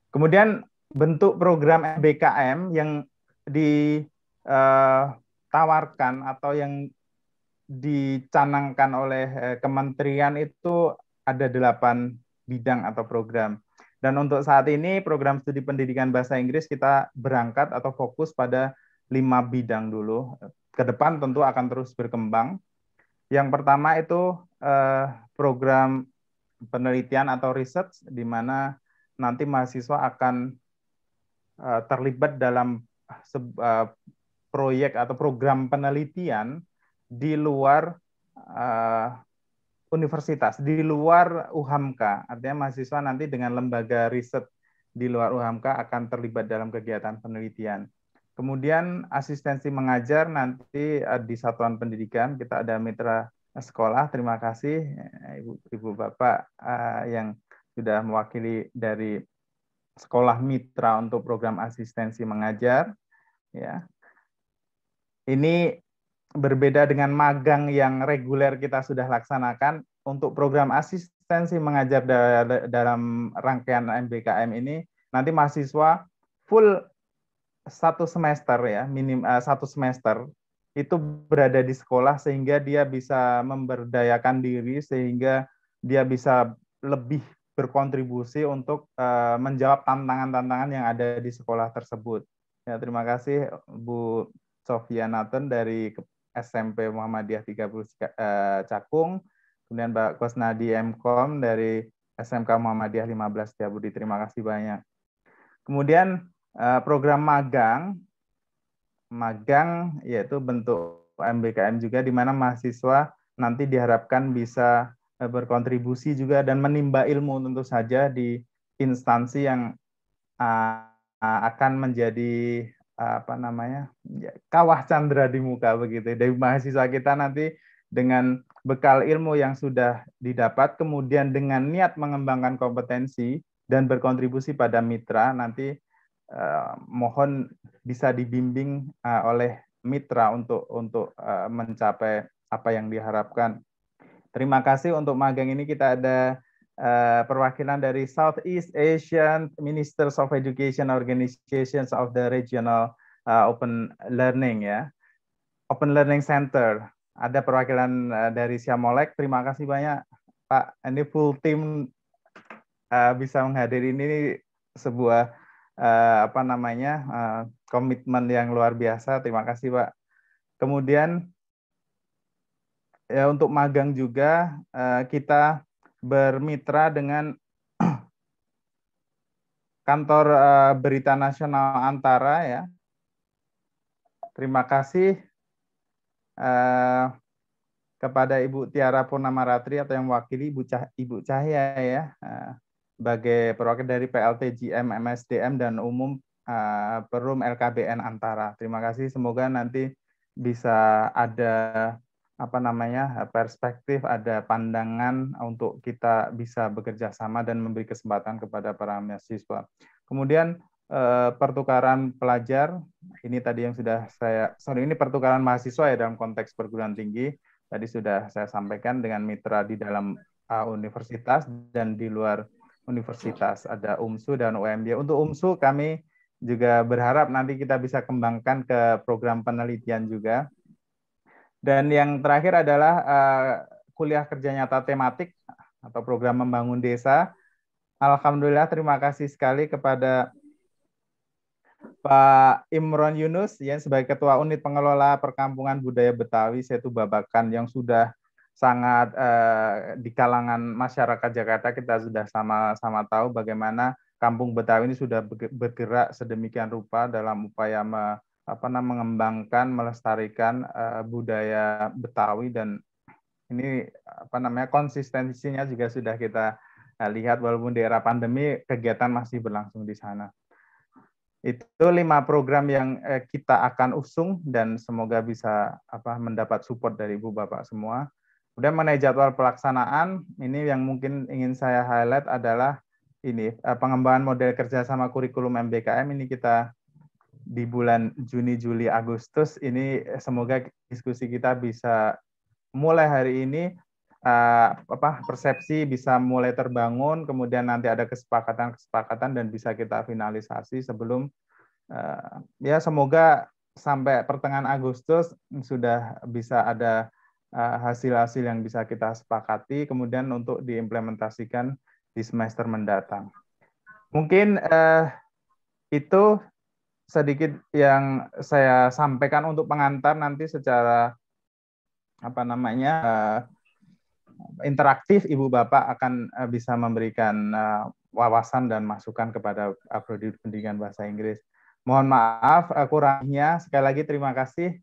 Kemudian bentuk program MBKM yang ditawarkan atau yang dicanangkan oleh kementerian itu ada 8 bidang atau program. Dan untuk saat ini program studi pendidikan bahasa Inggris kita berangkat atau fokus pada 5 bidang dulu. Ke depan tentu akan terus berkembang. Yang pertama itu program penelitian atau research, di mana nanti mahasiswa akan terlibat dalam proyek atau program penelitian di luar universitas, di luar UHAMKA. Artinya mahasiswa nanti dengan lembaga riset di luar UHAMKA akan terlibat dalam kegiatan penelitian. Kemudian asistensi mengajar nanti di satuan pendidikan, kita ada mitra sekolah. Terima kasih Ibu Bapak yang sudah mewakili dari sekolah mitra untuk program asistensi mengajar. Ya. Ini berbeda dengan magang yang reguler kita sudah laksanakan. Untuk program asistensi mengajar dalam rangkaian MBKM ini, nanti mahasiswa full 1 semester ya, minim 1 semester itu berada di sekolah sehingga dia bisa memberdayakan diri, sehingga dia bisa lebih berkontribusi untuk menjawab tantangan-tantangan yang ada di sekolah tersebut. Ya, terima kasih Bu Sofia Nathan dari SMP Muhammadiyah 30 Cakung, kemudian Mbak Kusnadi Mkom dari SMK Muhammadiyah 15 Setiabudi. Terima kasih banyak. Kemudian program magang yaitu bentuk MBKM juga, di mana mahasiswa nanti diharapkan bisa berkontribusi juga dan menimba ilmu tentu saja di instansi yang akan menjadi kawah candra di muka begitu. Dari mahasiswa kita nanti dengan bekal ilmu yang sudah didapat, kemudian dengan niat mengembangkan kompetensi dan berkontribusi pada mitra, nanti mohon bisa dibimbing oleh mitra untuk mencapai apa yang diharapkan. Terima kasih. Untuk magang ini kita ada perwakilan dari Southeast Asian Ministers of Education Organizations of the Regional Open Learning ya, Open Learning Center. Ada perwakilan dari Siamolek. Terima kasih banyak Pak. Ini full tim bisa menghadiri ini sebuah komitmen yang luar biasa. Terima kasih Pak. Kemudian ya, untuk magang juga kita bermitra dengan kantor berita nasional Antara ya. Terima kasih kepada Ibu Tiara Purnamaratri atau yang mewakili Ibu Cahya ya, sebagai perwakilan dari PLTGM, MSDM dan Umum Perum LKBN Antara. Terima kasih. Semoga nanti bisa ada perspektif, ada pandangan untuk kita bisa bekerja sama dan memberi kesempatan kepada para mahasiswa. Kemudian pertukaran pelajar, ini tadi yang sudah ini pertukaran mahasiswa ya dalam konteks perguruan tinggi, tadi sudah saya sampaikan dengan mitra di dalam universitas dan di luar universitas, ada UMSU dan UMY. Untuk UMSU kami juga berharap nanti kita bisa kembangkan ke program penelitian juga. Dan yang terakhir adalah kuliah kerja nyata tematik atau program membangun desa. Alhamdulillah, terima kasih sekali kepada Pak Imron Yunus yang sebagai Ketua Unit Pengelola Perkampungan Budaya Betawi Setu Babakan, yang sudah sangat di kalangan masyarakat Jakarta kita sudah sama-sama tahu bagaimana Kampung Betawi ini sudah bergerak sedemikian rupa dalam upaya mengembangkan, melestarikan budaya Betawi, dan ini konsistensinya juga sudah kita lihat walaupun di era pandemi kegiatan masih berlangsung di sana. Itu 5 program yang kita akan usung dan semoga bisa mendapat support dari Ibu Bapak semua. Kemudian mengenai jadwal pelaksanaan, ini yang mungkin ingin saya highlight adalah ini pengembangan model kerjasama kurikulum MBKM. Ini kita di bulan Juni, Juli, Agustus ini, semoga diskusi kita bisa mulai hari ini, persepsi bisa mulai terbangun, kemudian nanti ada kesepakatan dan bisa kita finalisasi sebelum ya semoga sampai pertengahan Agustus sudah bisa ada hasil-hasil yang bisa kita sepakati, kemudian untuk diimplementasikan di semester mendatang. Mungkin itu sedikit yang saya sampaikan untuk pengantar, nanti secara interaktif Ibu Bapak akan bisa memberikan wawasan dan masukan kepada Prodi Pendidikan Bahasa Inggris. Mohon maaf kurangnya, sekali lagi terima kasih.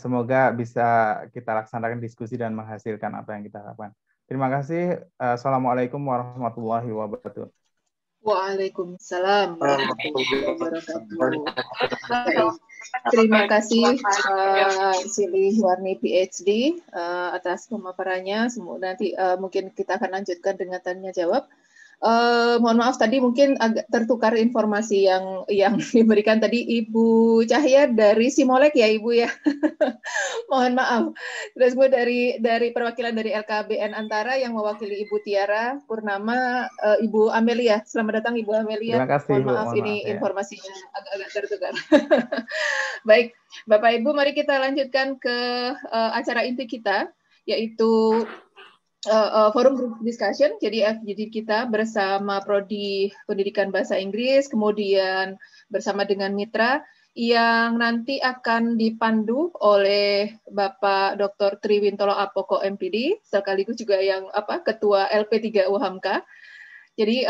Semoga bisa kita laksanakan diskusi dan menghasilkan apa yang kita harapkan. Terima kasih. Assalamualaikum warahmatullahi wabarakatuh. Waalaikumsalam warahmatullahi wabarakatuh. Baik. Terima kasih Silih Warni PhD atas pemaparannya. Semoga nanti mungkin kita akan lanjutkan dengan tanya jawab. Mohon maaf tadi mungkin agak tertukar informasi yang diberikan tadi Ibu Cahya dari Simolek ya Ibu ya. Mohon maaf. Terus Bu dari perwakilan dari LKBN Antara yang mewakili Ibu Tiara Purnama, Ibu Amelia. Selamat datang Ibu Amelia. Terima kasih, mohon maaf Bu. ini Maaf, ya. informasinya agak-agak tertukar. Baik, Bapak Ibu mari kita lanjutkan ke acara inti kita, yaitu forum group discussion. Jadi FGD kita bersama Prodi Pendidikan Bahasa Inggris, kemudian bersama dengan mitra yang nanti akan dipandu oleh Bapak Dr. Triwintolo Apoko MPD, sekaligus juga yang Ketua LP3 UHAMKA. Jadi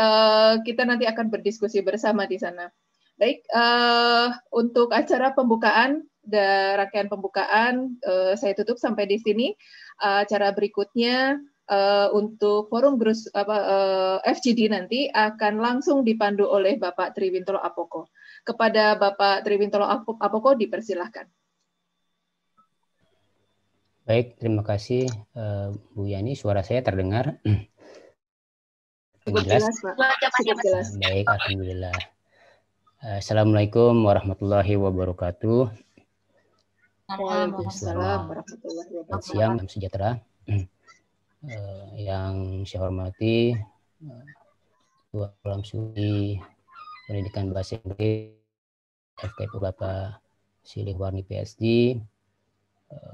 kita nanti akan berdiskusi bersama di sana. Baik, untuk acara pembukaan dan rangkaian pembukaan saya tutup sampai di sini. Acara berikutnya untuk forum FGD nanti akan langsung dipandu oleh Bapak Triwintolo Apoko. Kepada Bapak Triwintolo Apoko dipersilahkan. Baik, terima kasih Bu Yani. Suara saya terdengar? Cukup jelas, Pak. Cukup jelas. Baik, alhamdulillah. Assalamualaikum warahmatullahi wabarakatuh. Waalaikumsalam warahmatullahi Selamat wabarakatuh. siang, salam sejahtera. Yang saya hormati Ketua Program Studi Pendidikan Bahasa Inggris FKIP Bapak Silih Warni PhD,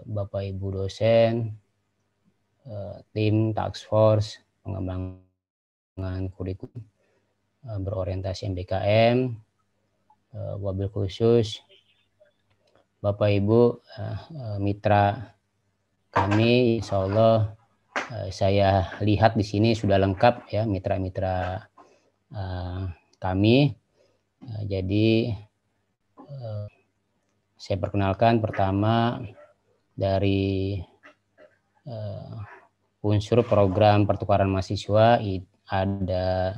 Bapak Ibu dosen, tim task force pengembangan kurikulum berorientasi MBKM, wabil khusus Bapak Ibu mitra kami, insya Allah saya lihat di sini sudah lengkap ya mitra-mitra kami. Jadi saya perkenalkan pertama dari unsur program pertukaran mahasiswa ada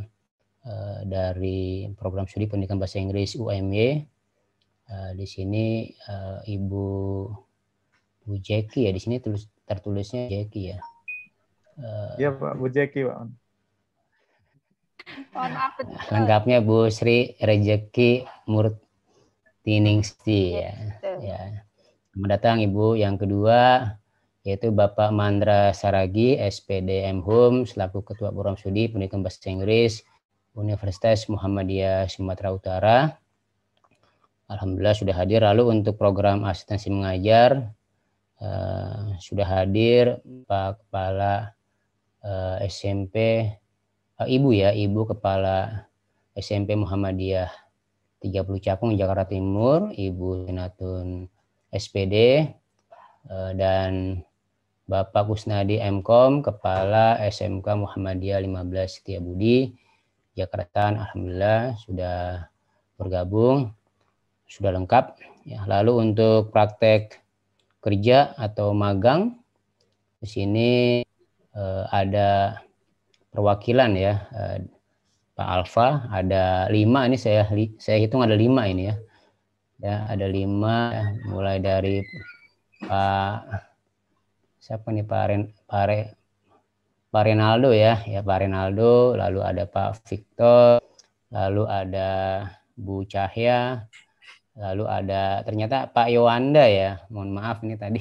dari program studi pendidikan bahasa Inggris UMY. Di sini Ibu Jeki ya, di sini tertulisnya Jeki ya. Iya Pak, Bu Jeki Pak. Lengkapnya Bu Sri Rejeki Murtiningsi ya. Selamat datang Ibu. Yang kedua yaitu Bapak Mandra Saragi SPD MHum selaku Ketua Program Studi Pendidikan Bahasa Inggris Universitas Muhammadiyah Sumatera Utara. Alhamdulillah sudah hadir. Lalu untuk program asistensi mengajar sudah hadir Pak Kepala SMP Ibu Kepala SMP Muhammadiyah 30 Cakung Jakarta Timur, Ibu Sinatun SPD, dan Bapak Kusnadi Mkom Kepala SMK Muhammadiyah 15 Setiabudi Jakarta. Alhamdulillah sudah bergabung, sudah lengkap ya. Lalu untuk praktek kerja atau magang di sini ada perwakilan ya, Pak Alfa, ada 5 ini saya hitung ada 5 ini ya. Ya, ada 5 ya, mulai dari Pak siapa nih Pak Renaldo ya, Pak Renaldo, lalu ada Pak Victor, lalu ada Bu Cahya, lalu ada ternyata Pak Yowanda ya. Mohon maaf ini tadi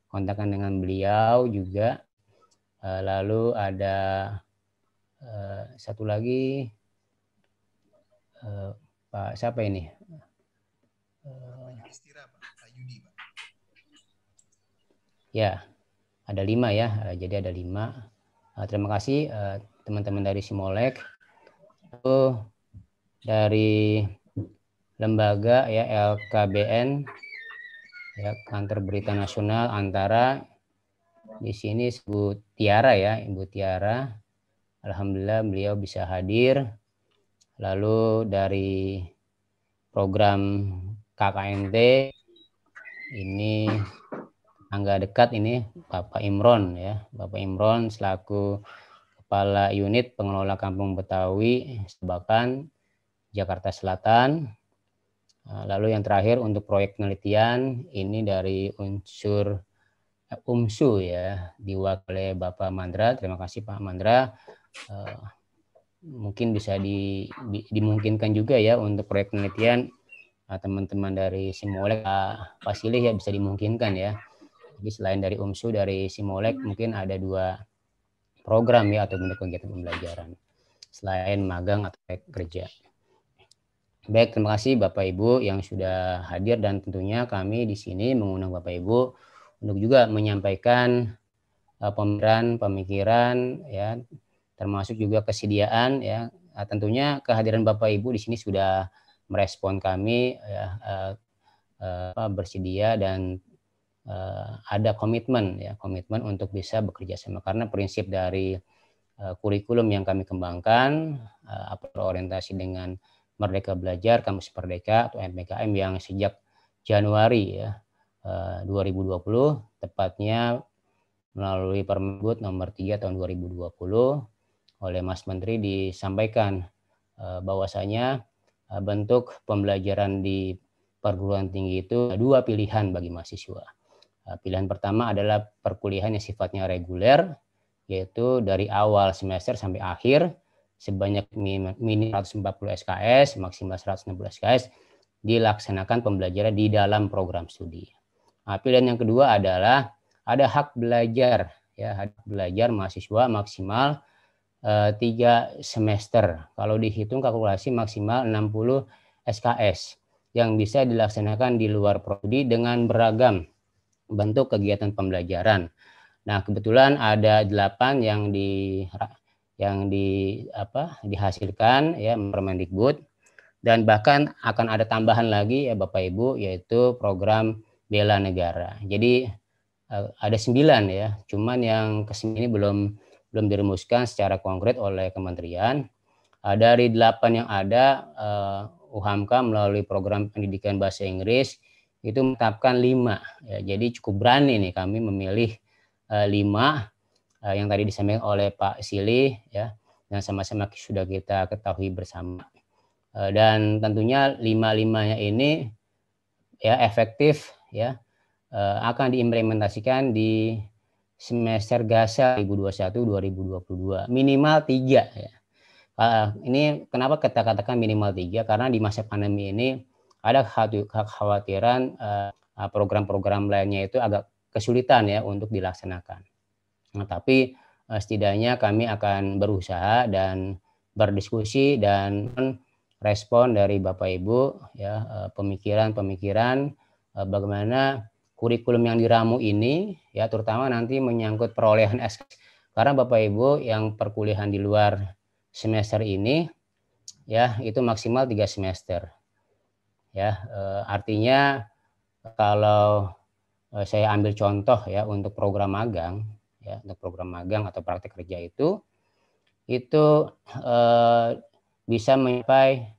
kontakan dengan beliau juga. Lalu ada satu lagi Pak siapa ini? Ya, ada 5 ya. Jadi ada 5. Terima kasih teman-teman dari Simolek. Lalu dari lembaga ya LKBN ya, Kantor Berita Nasional Antara, di sini Ibu Tiara ya, Ibu Tiara. Alhamdulillah beliau bisa hadir. Lalu dari program KKNT ini angga dekat ini Bapak Imron ya, Bapak Imron selaku Kepala Unit Pengelola Kampung Betawi Sebakan Jakarta Selatan. Lalu yang terakhir untuk proyek penelitian ini dari unsur UMSU ya, diwakili Bapak Mandra. Terima kasih Pak Mandra. Mungkin bisa dimungkinkan juga ya untuk proyek penelitian teman-teman dari Simolek, Pak Silih ya, bisa dimungkinkan ya. Jadi selain dari UMSU, dari Simolek mungkin ada 2 program ya atau bentuk kegiatan pembelajaran selain magang atau kerja. Baik, terima kasih Bapak Ibu yang sudah hadir, dan tentunya kami di sini mengundang Bapak Ibu untuk juga menyampaikan pemikiran ya, termasuk juga kesediaan ya. Tentunya kehadiran Bapak Ibu di sini sudah merespon kami ya, bersedia dan ada komitmen ya, komitmen untuk bisa bekerja sama, karena prinsip dari kurikulum yang kami kembangkan berorientasi dengan Merdeka Belajar, Kampus Merdeka atau MPKM yang sejak Januari ya 2020, tepatnya melalui Permendikbud nomor 3 tahun 2020 oleh Mas Menteri disampaikan bahwasanya bentuk pembelajaran di perguruan tinggi itu 2 pilihan bagi mahasiswa. Pilihan pertama adalah perkuliahan yang sifatnya reguler, yaitu dari awal semester sampai akhir sebanyak minimal 140 SKS, maksimal 160 SKS dilaksanakan pembelajaran di dalam program studi. Pilihan yang kedua adalah ada hak belajar ya, hak belajar mahasiswa maksimal 3 semester. Kalau dihitung kalkulasi maksimal 60 SKS yang bisa dilaksanakan di luar prodi dengan beragam bentuk kegiatan pembelajaran. Nah, kebetulan ada 8 yang dihasilkan ya Permendikbud, dan bahkan akan ada tambahan lagi ya Bapak Ibu, yaitu program bela negara. Jadi ada 9 ya, cuman yang ke-9 ini belum dirumuskan secara konkret oleh kementerian. Dari 8 yang ada, UHAMKA melalui program pendidikan bahasa Inggris itu menetapkan 5 ya, jadi cukup berani nih kami memilih 5 yang tadi disampaikan oleh Pak Silih ya, yang sama-sama sudah kita ketahui bersama, dan tentunya 5-5-nya ini ya efektif ya, akan diimplementasikan di semester GASA 2021-2022 minimal 3 ya. Ini kenapa kita katakan minimal 3, karena di masa pandemi ini ada kekhawatiran program-program lainnya itu agak kesulitan ya untuk dilaksanakan. Nah, tapi setidaknya kami akan berusaha dan berdiskusi dan respon dari Bapak Ibu ya, pemikiran-pemikiran bagaimana kurikulum yang diramu ini ya, terutama nanti menyangkut perolehan SKS, karena Bapak Ibu yang perkuliahan di luar semester ini ya itu maksimal 3 semester ya, artinya kalau saya ambil contoh ya untuk program magang ya, untuk program magang atau praktek kerja itu bisa mencapai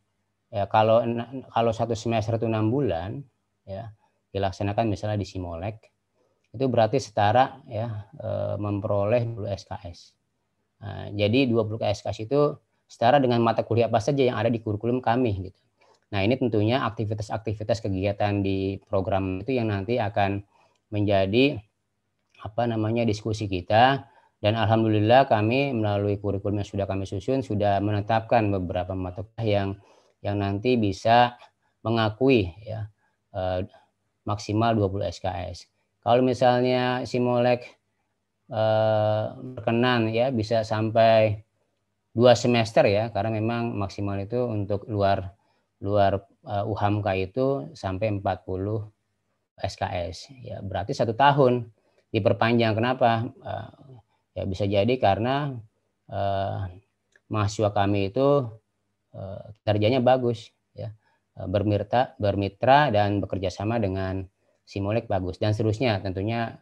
ya, kalau 1 semester itu 6 bulan ya dilaksanakan misalnya di Simolek, itu berarti setara ya memperoleh 20 SKS. Nah, jadi 20 SKS itu setara dengan mata kuliah apa saja yang ada di kurikulum kami gitu. Nah, ini tentunya aktivitas-aktivitas kegiatan di program itu yang nanti akan menjadi diskusi kita, dan alhamdulillah kami melalui kurikulum yang sudah kami susun sudah menetapkan beberapa mata kuliah yang nanti bisa mengakui ya maksimal 20 SKS. Kalau misalnya Simolek berkenan ya bisa sampai 2 semester ya, karena memang maksimal itu untuk luar luar UHAMKA itu sampai 40 SKS. Ya, berarti 1 tahun diperpanjang. Kenapa? Ya bisa jadi karena mahasiswa kami itu kinerjanya bagus, ya, bermitra dan bekerja sama dengan Simulek bagus dan seterusnya. Tentunya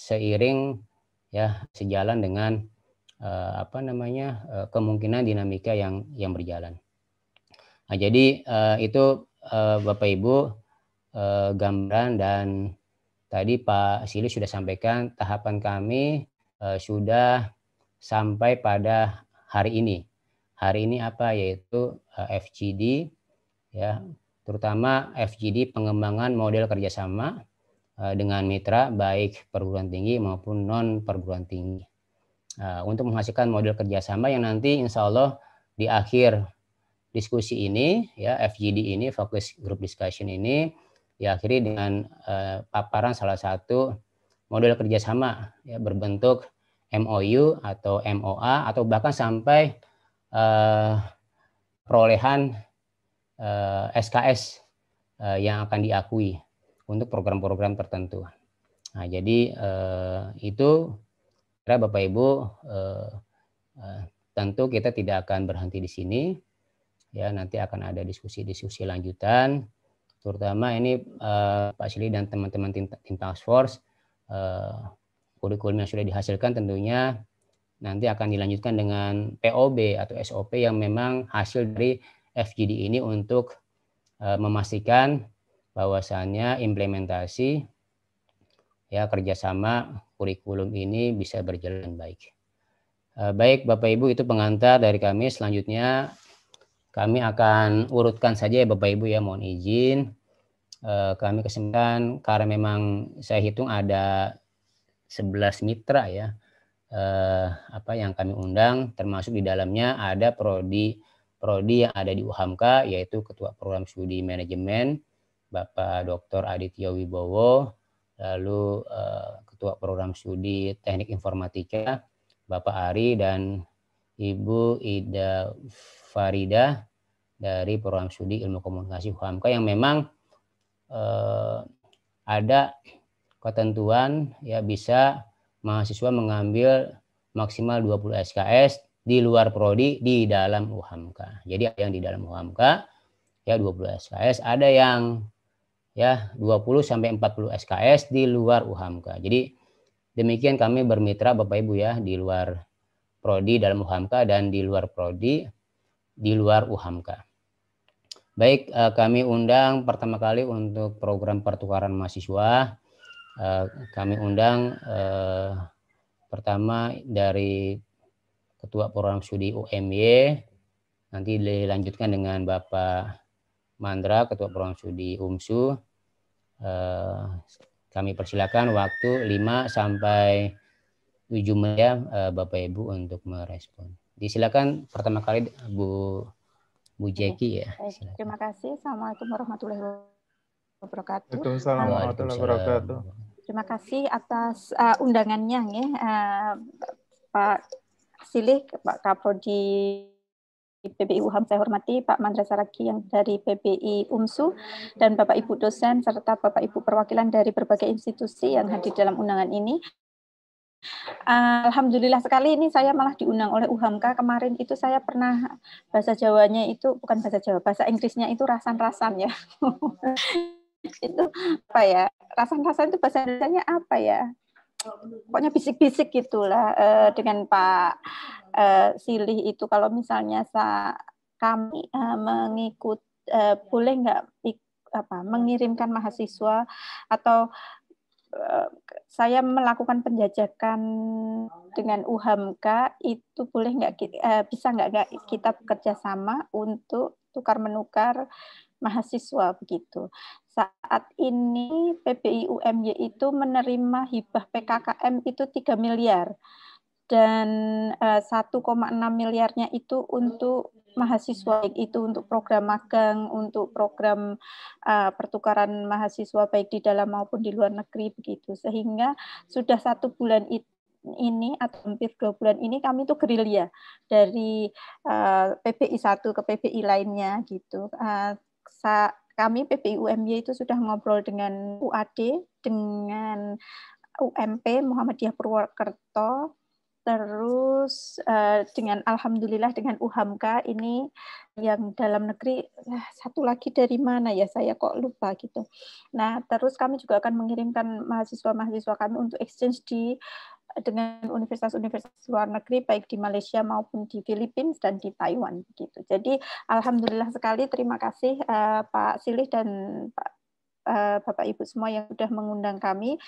seiring, ya, sejalan dengan kemungkinan dinamika yang berjalan. Nah, jadi itu Bapak Ibu gambaran, dan tadi Pak Sili sudah sampaikan tahapan kami sudah sampai pada hari ini. Hari ini apa? Yaitu FGD, ya, terutama FGD pengembangan model kerjasama dengan mitra baik perguruan tinggi maupun non perguruan tinggi. Untuk menghasilkan model kerjasama yang nanti insya Allah di akhir diskusi ini, ya, FGD ini, Focus Group Discussion ini, diakhiri dengan paparan salah satu model kerjasama, ya, berbentuk MOU atau MOA atau bahkan sampai perolehan SKS yang akan diakui untuk program-program tertentu. Nah, jadi itu Bapak Ibu, tentu kita tidak akan berhenti di sini, ya, nanti akan ada diskusi-diskusi lanjutan, terutama ini Pak Sili dan teman-teman tim task force, kurikulum yang sudah dihasilkan tentunya nanti akan dilanjutkan dengan POB atau SOP yang memang hasil dari FGD ini untuk memastikan bahwasannya implementasi, ya, kerjasama kurikulum ini bisa berjalan baik. Baik Bapak Ibu, itu pengantar dari kami. Selanjutnya kami akan urutkan saja ya Bapak Ibu, ya, mohon izin. Kami kesempatan karena memang saya hitung ada 11 mitra, ya, yang kami undang, termasuk di dalamnya ada prodi yang ada di UHAMKA, yaitu Ketua Program Studi Manajemen Bapak Dr. Aditya Wibowo, lalu Ketua Program Studi Teknik Informatika Bapak Ari, dan Ibu Ida Farida dari Program Studi Ilmu Komunikasi UHAMKA, yang memang ada ketentuan, ya, bisa mahasiswa mengambil maksimal 20 SKS di luar prodi di dalam UHAMKA. Jadi ada yang di dalam UHAMKA, ya, 20 SKS, ada yang, ya, 20 sampai 40 SKS di luar UHAMKA. Jadi demikian kami bermitra Bapak Ibu, ya, di luar prodi dalam UHAMKA dan di luar prodi di luar UHAMKA. Baik, kami undang pertama kali untuk program pertukaran mahasiswa. Kami undang pertama dari Ketua Program Studi UMY, nanti dilanjutkan dengan Bapak Mandra, Ketua Program Studi UMSU. Kami persilakan waktu 5 sampai 7 menit, Bapak Ibu, untuk merespon. Disilakan pertama kali Bu Jeki, ya. Baik, terima kasih. Assalamualaikum warahmatullahi wabarakatuh. Waalaikumsalam warahmatullahi wabarakatuh. Terima kasih atas undangannya, ya, Pak Silih, Pak Kaprodi PBI UHAM saya hormati, Pak Mandra Saragi yang dari PBI UMSU, dan Bapak Ibu dosen serta Bapak Ibu perwakilan dari berbagai institusi yang hadir dalam undangan ini. Alhamdulillah sekali ini saya malah diundang oleh UHAMKA. Kemarin itu saya pernah bahasa Jawanya itu bukan bahasa Jawa, bahasa Inggrisnya itu rasan-rasan, ya. Itu apa ya? Rasan-rasan itu bahasa Indonesianya apa ya? Pokoknya bisik-bisik gitulah. Dengan Pak Silih itu kalau misalnya kami mengikut boleh nggak mengirimkan mahasiswa atau saya melakukan penjajakan dengan UHAMKA itu boleh nggak, bisa nggak kita bekerja sama untuk tukar menukar mahasiswa begitu. Saat ini PBI UMY itu menerima hibah PKKM itu 3 miliar dan 1,6 miliarnya itu untuk mahasiswa, baik itu untuk program magang, untuk program pertukaran mahasiswa baik di dalam maupun di luar negeri begitu. Sehingga sudah 1 bulan itu ini atau hampir 2 bulan ini kami tuh gerilya dari PBI 1 ke PBI lainnya gitu. Kami PBI UMY itu sudah ngobrol dengan UAD, dengan UMP Muhammadiyah Purwokerto, terus dengan alhamdulillah dengan UHAMKA ini yang dalam negeri, satu lagi dari mana ya saya kok lupa gitu. Nah terus kami juga akan mengirimkan mahasiswa-mahasiswa kami untuk exchange dengan universitas-universitas luar negeri baik di Malaysia maupun di Filipina dan di Taiwan gitu. Jadi alhamdulillah sekali, terima kasih Pak Silih dan Bapak Ibu semua yang sudah mengundang kami.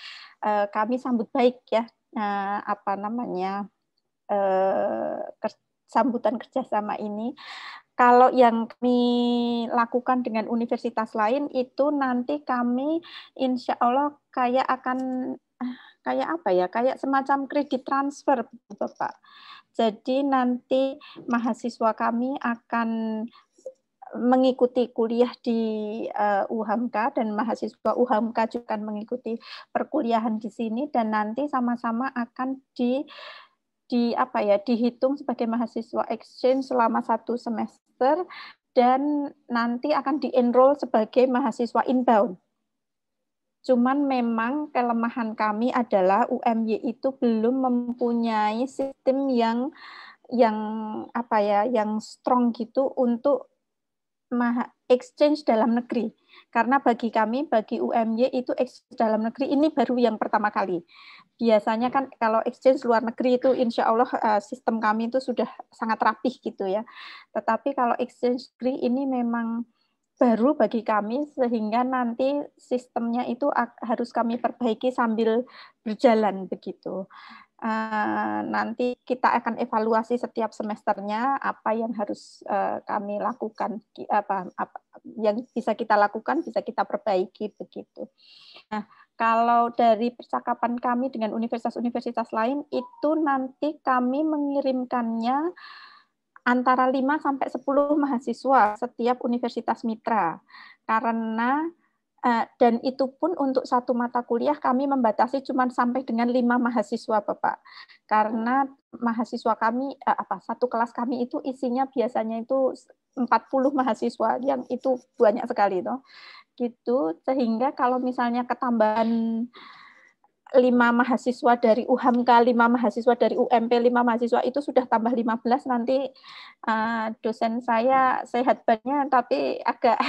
Kami sambut baik ya sambutan kerjasama ini. Kalau yang kami lakukan dengan universitas lain itu nanti kami insya Allah kayak semacam kredit transfer, Bapak. Jadi nanti mahasiswa kami akan mengikuti kuliah di UHAMKA dan mahasiswa UHAMKA juga akan mengikuti perkuliahan di sini dan nanti sama-sama akan dihitung sebagai mahasiswa exchange selama 1 semester dan nanti akan di-enroll sebagai mahasiswa inbound. Cuman memang kelemahan kami adalah UMY itu belum mempunyai sistem yang strong gitu untuk exchange dalam negeri. Karena bagi kami, bagi UMY itu exchange dalam negeri ini baru yang pertama kali. Biasanya kan kalau exchange luar negeri itu insya Allah sistem kami itu sudah sangat rapih gitu ya. Tetapi kalau exchange negeri ini memang baru bagi kami sehingga nanti sistemnya itu harus kami perbaiki sambil berjalan begitu. Nanti kita akan evaluasi setiap semesternya apa yang harus kami lakukan, apa yang bisa kita lakukan, bisa kita perbaiki begitu. Nah, kalau dari percakapan kami dengan universitas-universitas lain itu nanti kami mengirimkannya antara 5 sampai 10 mahasiswa setiap universitas mitra. Karena dan itu pun untuk 1 mata kuliah kami membatasi cuma sampai dengan 5 mahasiswa, Bapak. Karena mahasiswa kami 1 kelas kami itu isinya biasanya itu 40 mahasiswa, yang itu banyak sekali toh. Gitu, sehingga kalau misalnya ketambahan 5 mahasiswa dari UHAMKA, 5 mahasiswa dari UMP, 5 mahasiswa itu sudah tambah 15, nanti dosen saya sehat badannya tapi agak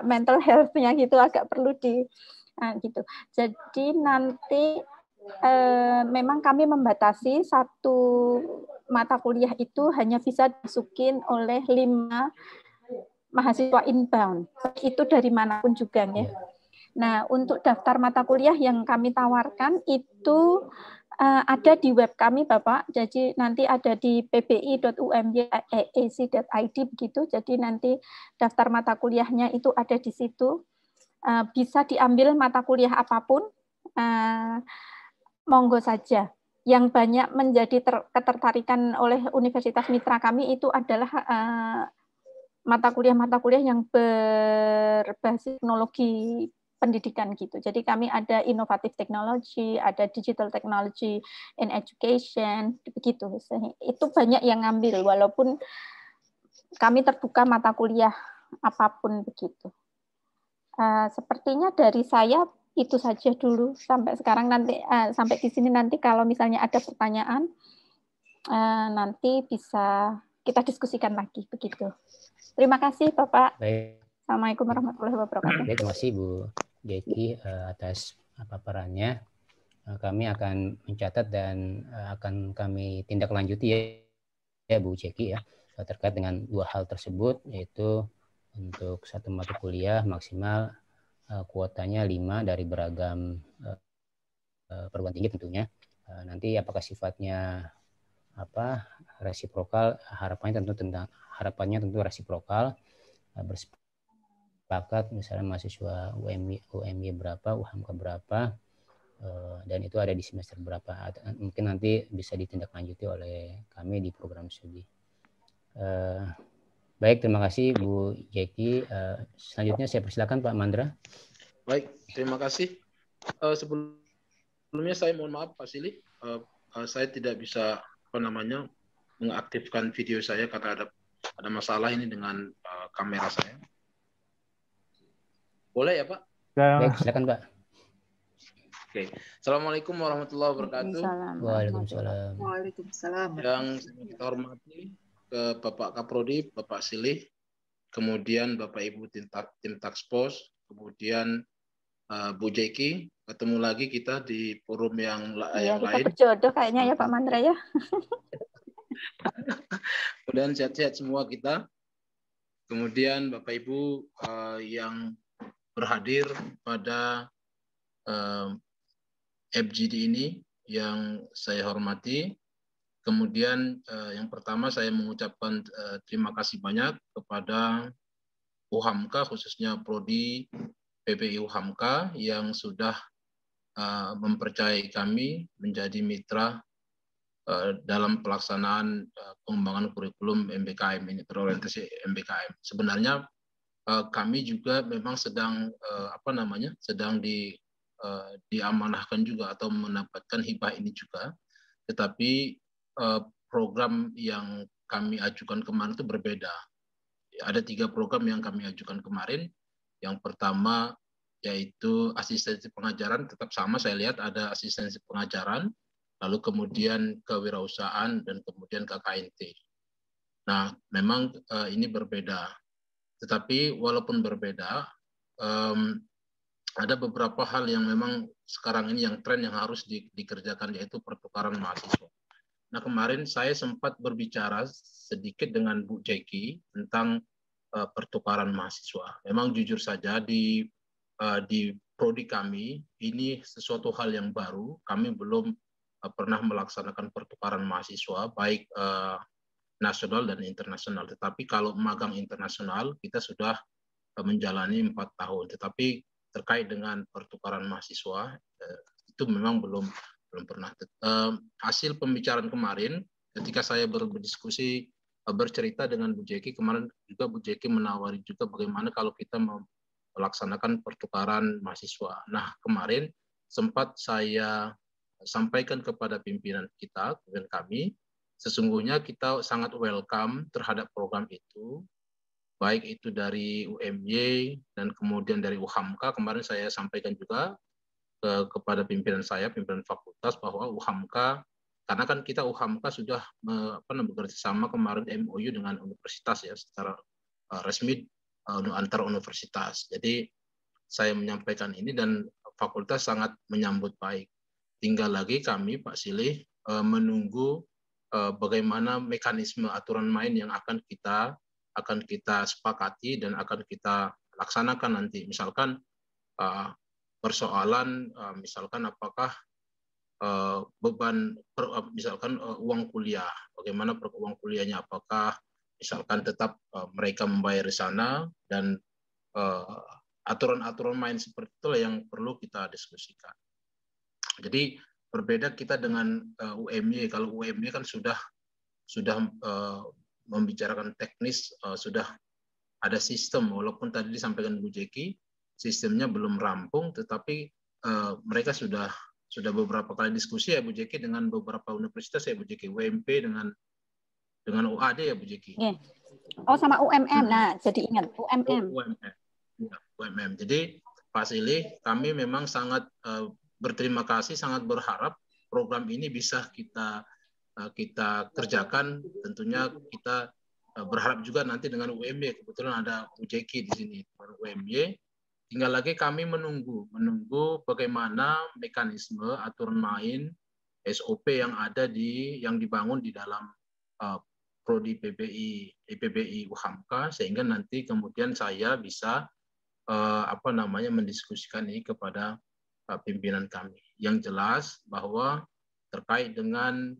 mental health-nya gitu agak perlu gitu. Jadi nanti memang kami membatasi 1 mata kuliah itu hanya bisa dimasukin oleh 5 mahasiswa inbound. Itu dari manapun juga ya. Nah, untuk daftar mata kuliah yang kami tawarkan itu ada di web kami, Bapak. Jadi nanti ada di pbi.umy.ac.id begitu. Jadi nanti daftar mata kuliahnya itu ada di situ. Bisa diambil mata kuliah apapun. Monggo saja. Yang banyak menjadi ketertarikan oleh universitas mitra kami itu adalah mata kuliah yang berbasis teknologi pendidikan gitu. Jadi kami ada inovatif teknologi, ada digital technology in education, begitu. Itu banyak yang ngambil, walaupun kami terbuka mata kuliah apapun begitu. Sepertinya dari saya itu saja dulu sampai sekarang. Nanti sampai di sini nanti kalau misalnya ada pertanyaan nanti bisa kita diskusikan lagi begitu. Terima kasih Bapak. Baik. Assalamualaikum warahmatullahi wabarakatuh. Baik, terima kasih Bu Jeki atas paparannya. Kami akan mencatat dan akan kami tindak lanjuti ya Bu Jeki ya terkait dengan 2 hal tersebut, yaitu untuk 1 mata kuliah maksimal kuotanya 5 dari beragam perguruan tinggi tentunya. Nanti apakah sifatnya resiprokal, harapannya tentu resiprokal, bersepakat misalnya mahasiswa UMY berapa, UHAMKA berapa, dan itu ada di semester berapa. Mungkin nanti bisa ditindaklanjuti oleh kami di program studi. Baik, terima kasih Bu Jeki. Selanjutnya saya persilakan Pak Mandra. Baik, terima kasih. Sebelum Sebelumnya saya mohon maaf Pak Sili, saya tidak bisa mengaktifkan video saya karena ada masalah ini dengan kamera saya. Boleh ya Pak? Baik, silakan Pak. Oke. Assalamualaikum warahmatullahi wabarakatuh. Waalaikumsalam. Waalaikumsalam. Yang kita hormati ke Bapak Kaprodi, Bapak Silih, kemudian Bapak Ibu tim Taskforce, kemudian Bu Jeki. Ketemu lagi kita di forum yang Iya, kita lain. berjodoh kayaknya ya Pak Mandra ya. Kemudian sehat-sehat semua kita. Kemudian Bapak Ibu yang berhadir pada FGD ini yang saya hormati. Kemudian yang pertama saya mengucapkan terima kasih banyak kepada UHAMKA, khususnya Prodi PPI UHAMKA yang sudah mempercayai kami menjadi mitra dalam pelaksanaan pengembangan kurikulum MBKM ini, berorientasi MBKM. Sebenarnya kami juga memang sedang diamanahkan juga atau mendapatkan hibah ini juga, tetapi program yang kami ajukan kemarin itu berbeda. Ada 3 program yang kami ajukan kemarin. Yang pertama yaitu asistensi pengajaran, tetap sama saya lihat ada asistensi pengajaran, lalu kemudian kewirausahaan, dan kemudian KKNT. Nah, memang ini berbeda. Tetapi walaupun berbeda, ada beberapa hal yang memang sekarang ini yang tren yang harus dikerjakan, yaitu pertukaran mahasiswa. Nah, kemarin saya sempat berbicara sedikit dengan Bu Jeki tentang pertukaran mahasiswa. Memang jujur saja di prodi kami ini sesuatu hal yang baru. Kami belum pernah melaksanakan pertukaran mahasiswa baik nasional dan internasional. Tetapi kalau magang internasional kita sudah menjalani 4 tahun. Tetapi terkait dengan pertukaran mahasiswa itu memang belum pernah. Hasil pembicaraan kemarin ketika saya berdiskusi bercerita dengan Bu Jeki kemarin juga, Bu Jeki menawari juga bagaimana kalau kita melaksanakan pertukaran mahasiswa. Nah, kemarin sempat saya sampaikan kepada pimpinan kita, pimpinan kami, sesungguhnya kita sangat welcome terhadap program itu, baik itu dari UMY dan kemudian dari UHAMKA. Kemarin saya sampaikan juga kepada pimpinan saya, pimpinan fakultas, bahwa UHAMKA, karena kan kita UHAMKA sudah bekerja sama kemarin MOU dengan universitas ya, secara resmi antar universitas. Jadi saya menyampaikan ini dan fakultas sangat menyambut baik. Tinggal lagi kami, Pak Silih, menunggu bagaimana mekanisme aturan main yang akan kita sepakati dan akan kita laksanakan nanti. Misalkan persoalan, misalkan apakah beban, misalkan uang kuliah, bagaimana uang kuliahnya, apakah misalkan tetap mereka membayar di sana, dan aturan-aturan main seperti itulah yang perlu kita diskusikan. Jadi berbeda kita dengan UMY. Kalau UMY kan sudah membicarakan teknis, sudah ada sistem, walaupun tadi disampaikan Bu Jeki sistemnya belum rampung, tetapi mereka sudah beberapa kali diskusi ya Bu Jeki dengan beberapa universitas ya Bu Jeki, UMP dengan UAD ya Bu Jeki. Yeah. Oh, sama UMM. Nah, jadi ingat UMM. UMM. Jadi Pak Silih, kami memang sangat berterima kasih, sangat berharap program ini bisa kita kerjakan. Tentunya kita berharap juga nanti dengan UMY, kebetulan ada Bu Jeki di sini, UMY. Tinggal lagi kami menunggu bagaimana mekanisme aturan main SOP yang dibangun di dalam Prodi PPI UHAMKA, sehingga nanti kemudian saya bisa mendiskusikan ini kepada pimpinan kami. Yang jelas bahwa terkait dengan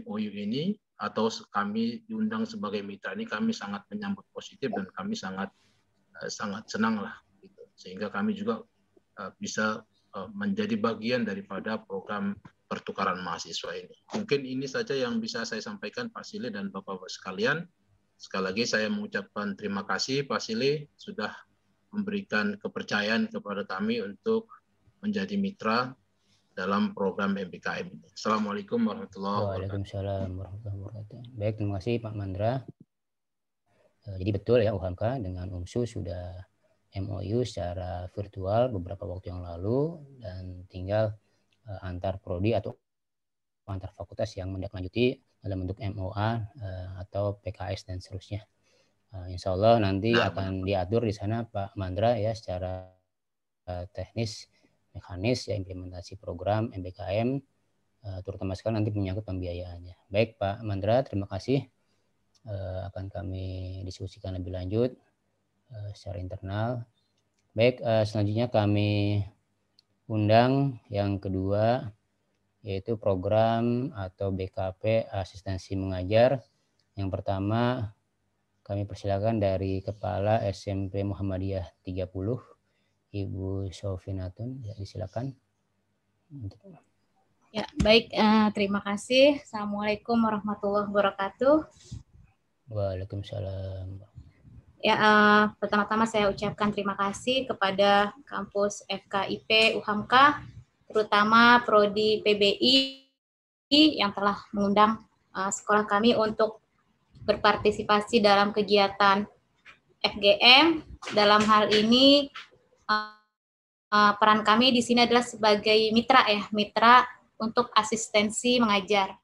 MOU ini atau kami diundang sebagai mitra ini, kami sangat menyambut positif dan kami sangat senang lah gitu. Sehingga kami juga bisa menjadi bagian daripada program pertukaran mahasiswa ini. Mungkin ini saja yang bisa saya sampaikan Pak Silih dan Bapak-Bapak sekalian. Sekali lagi saya mengucapkan terima kasih Pak Silih sudah memberikan kepercayaan kepada kami untuk menjadi mitra dalam program MBKM ini. Assalamualaikum warahmatullahi wabarakatuh. Waalaikumsalam warahmatullahi wabarakatuh. Baik, terima kasih Pak Mandra. Jadi betul ya UHAMKA dengan UMSU sudah MOU secara virtual beberapa waktu yang lalu, dan tinggal antar prodi atau antar fakultas yang menindaklanjuti dalam bentuk MOA atau PKS dan seterusnya. Insya Allah nanti akan diatur di sana Pak Mandra ya secara teknis, mekanis ya implementasi program MBKM, terutama sekali nanti menyangkut pembiayaannya. Baik Pak Mandra, terima kasih. Akan kami diskusikan lebih lanjut secara internal. Baik, selanjutnya kami undang yang kedua, yaitu program atau BKP asistensi mengajar. Yang pertama kami persilakan dari Kepala SMP Muhammadiyah 30, Ibu Sofinatun, ya, disilakan. Ya, baik, terima kasih. Assalamualaikum warahmatullahi wabarakatuh. Waalaikumsalam. Ya, pertama-tama saya ucapkan terima kasih kepada kampus FKIP UHAMKA, terutama Prodi PBI yang telah mengundang sekolah kami untuk berpartisipasi dalam kegiatan FGM. Dalam hal ini peran kami di sini adalah sebagai mitra ya, mitra untuk asistensi mengajar.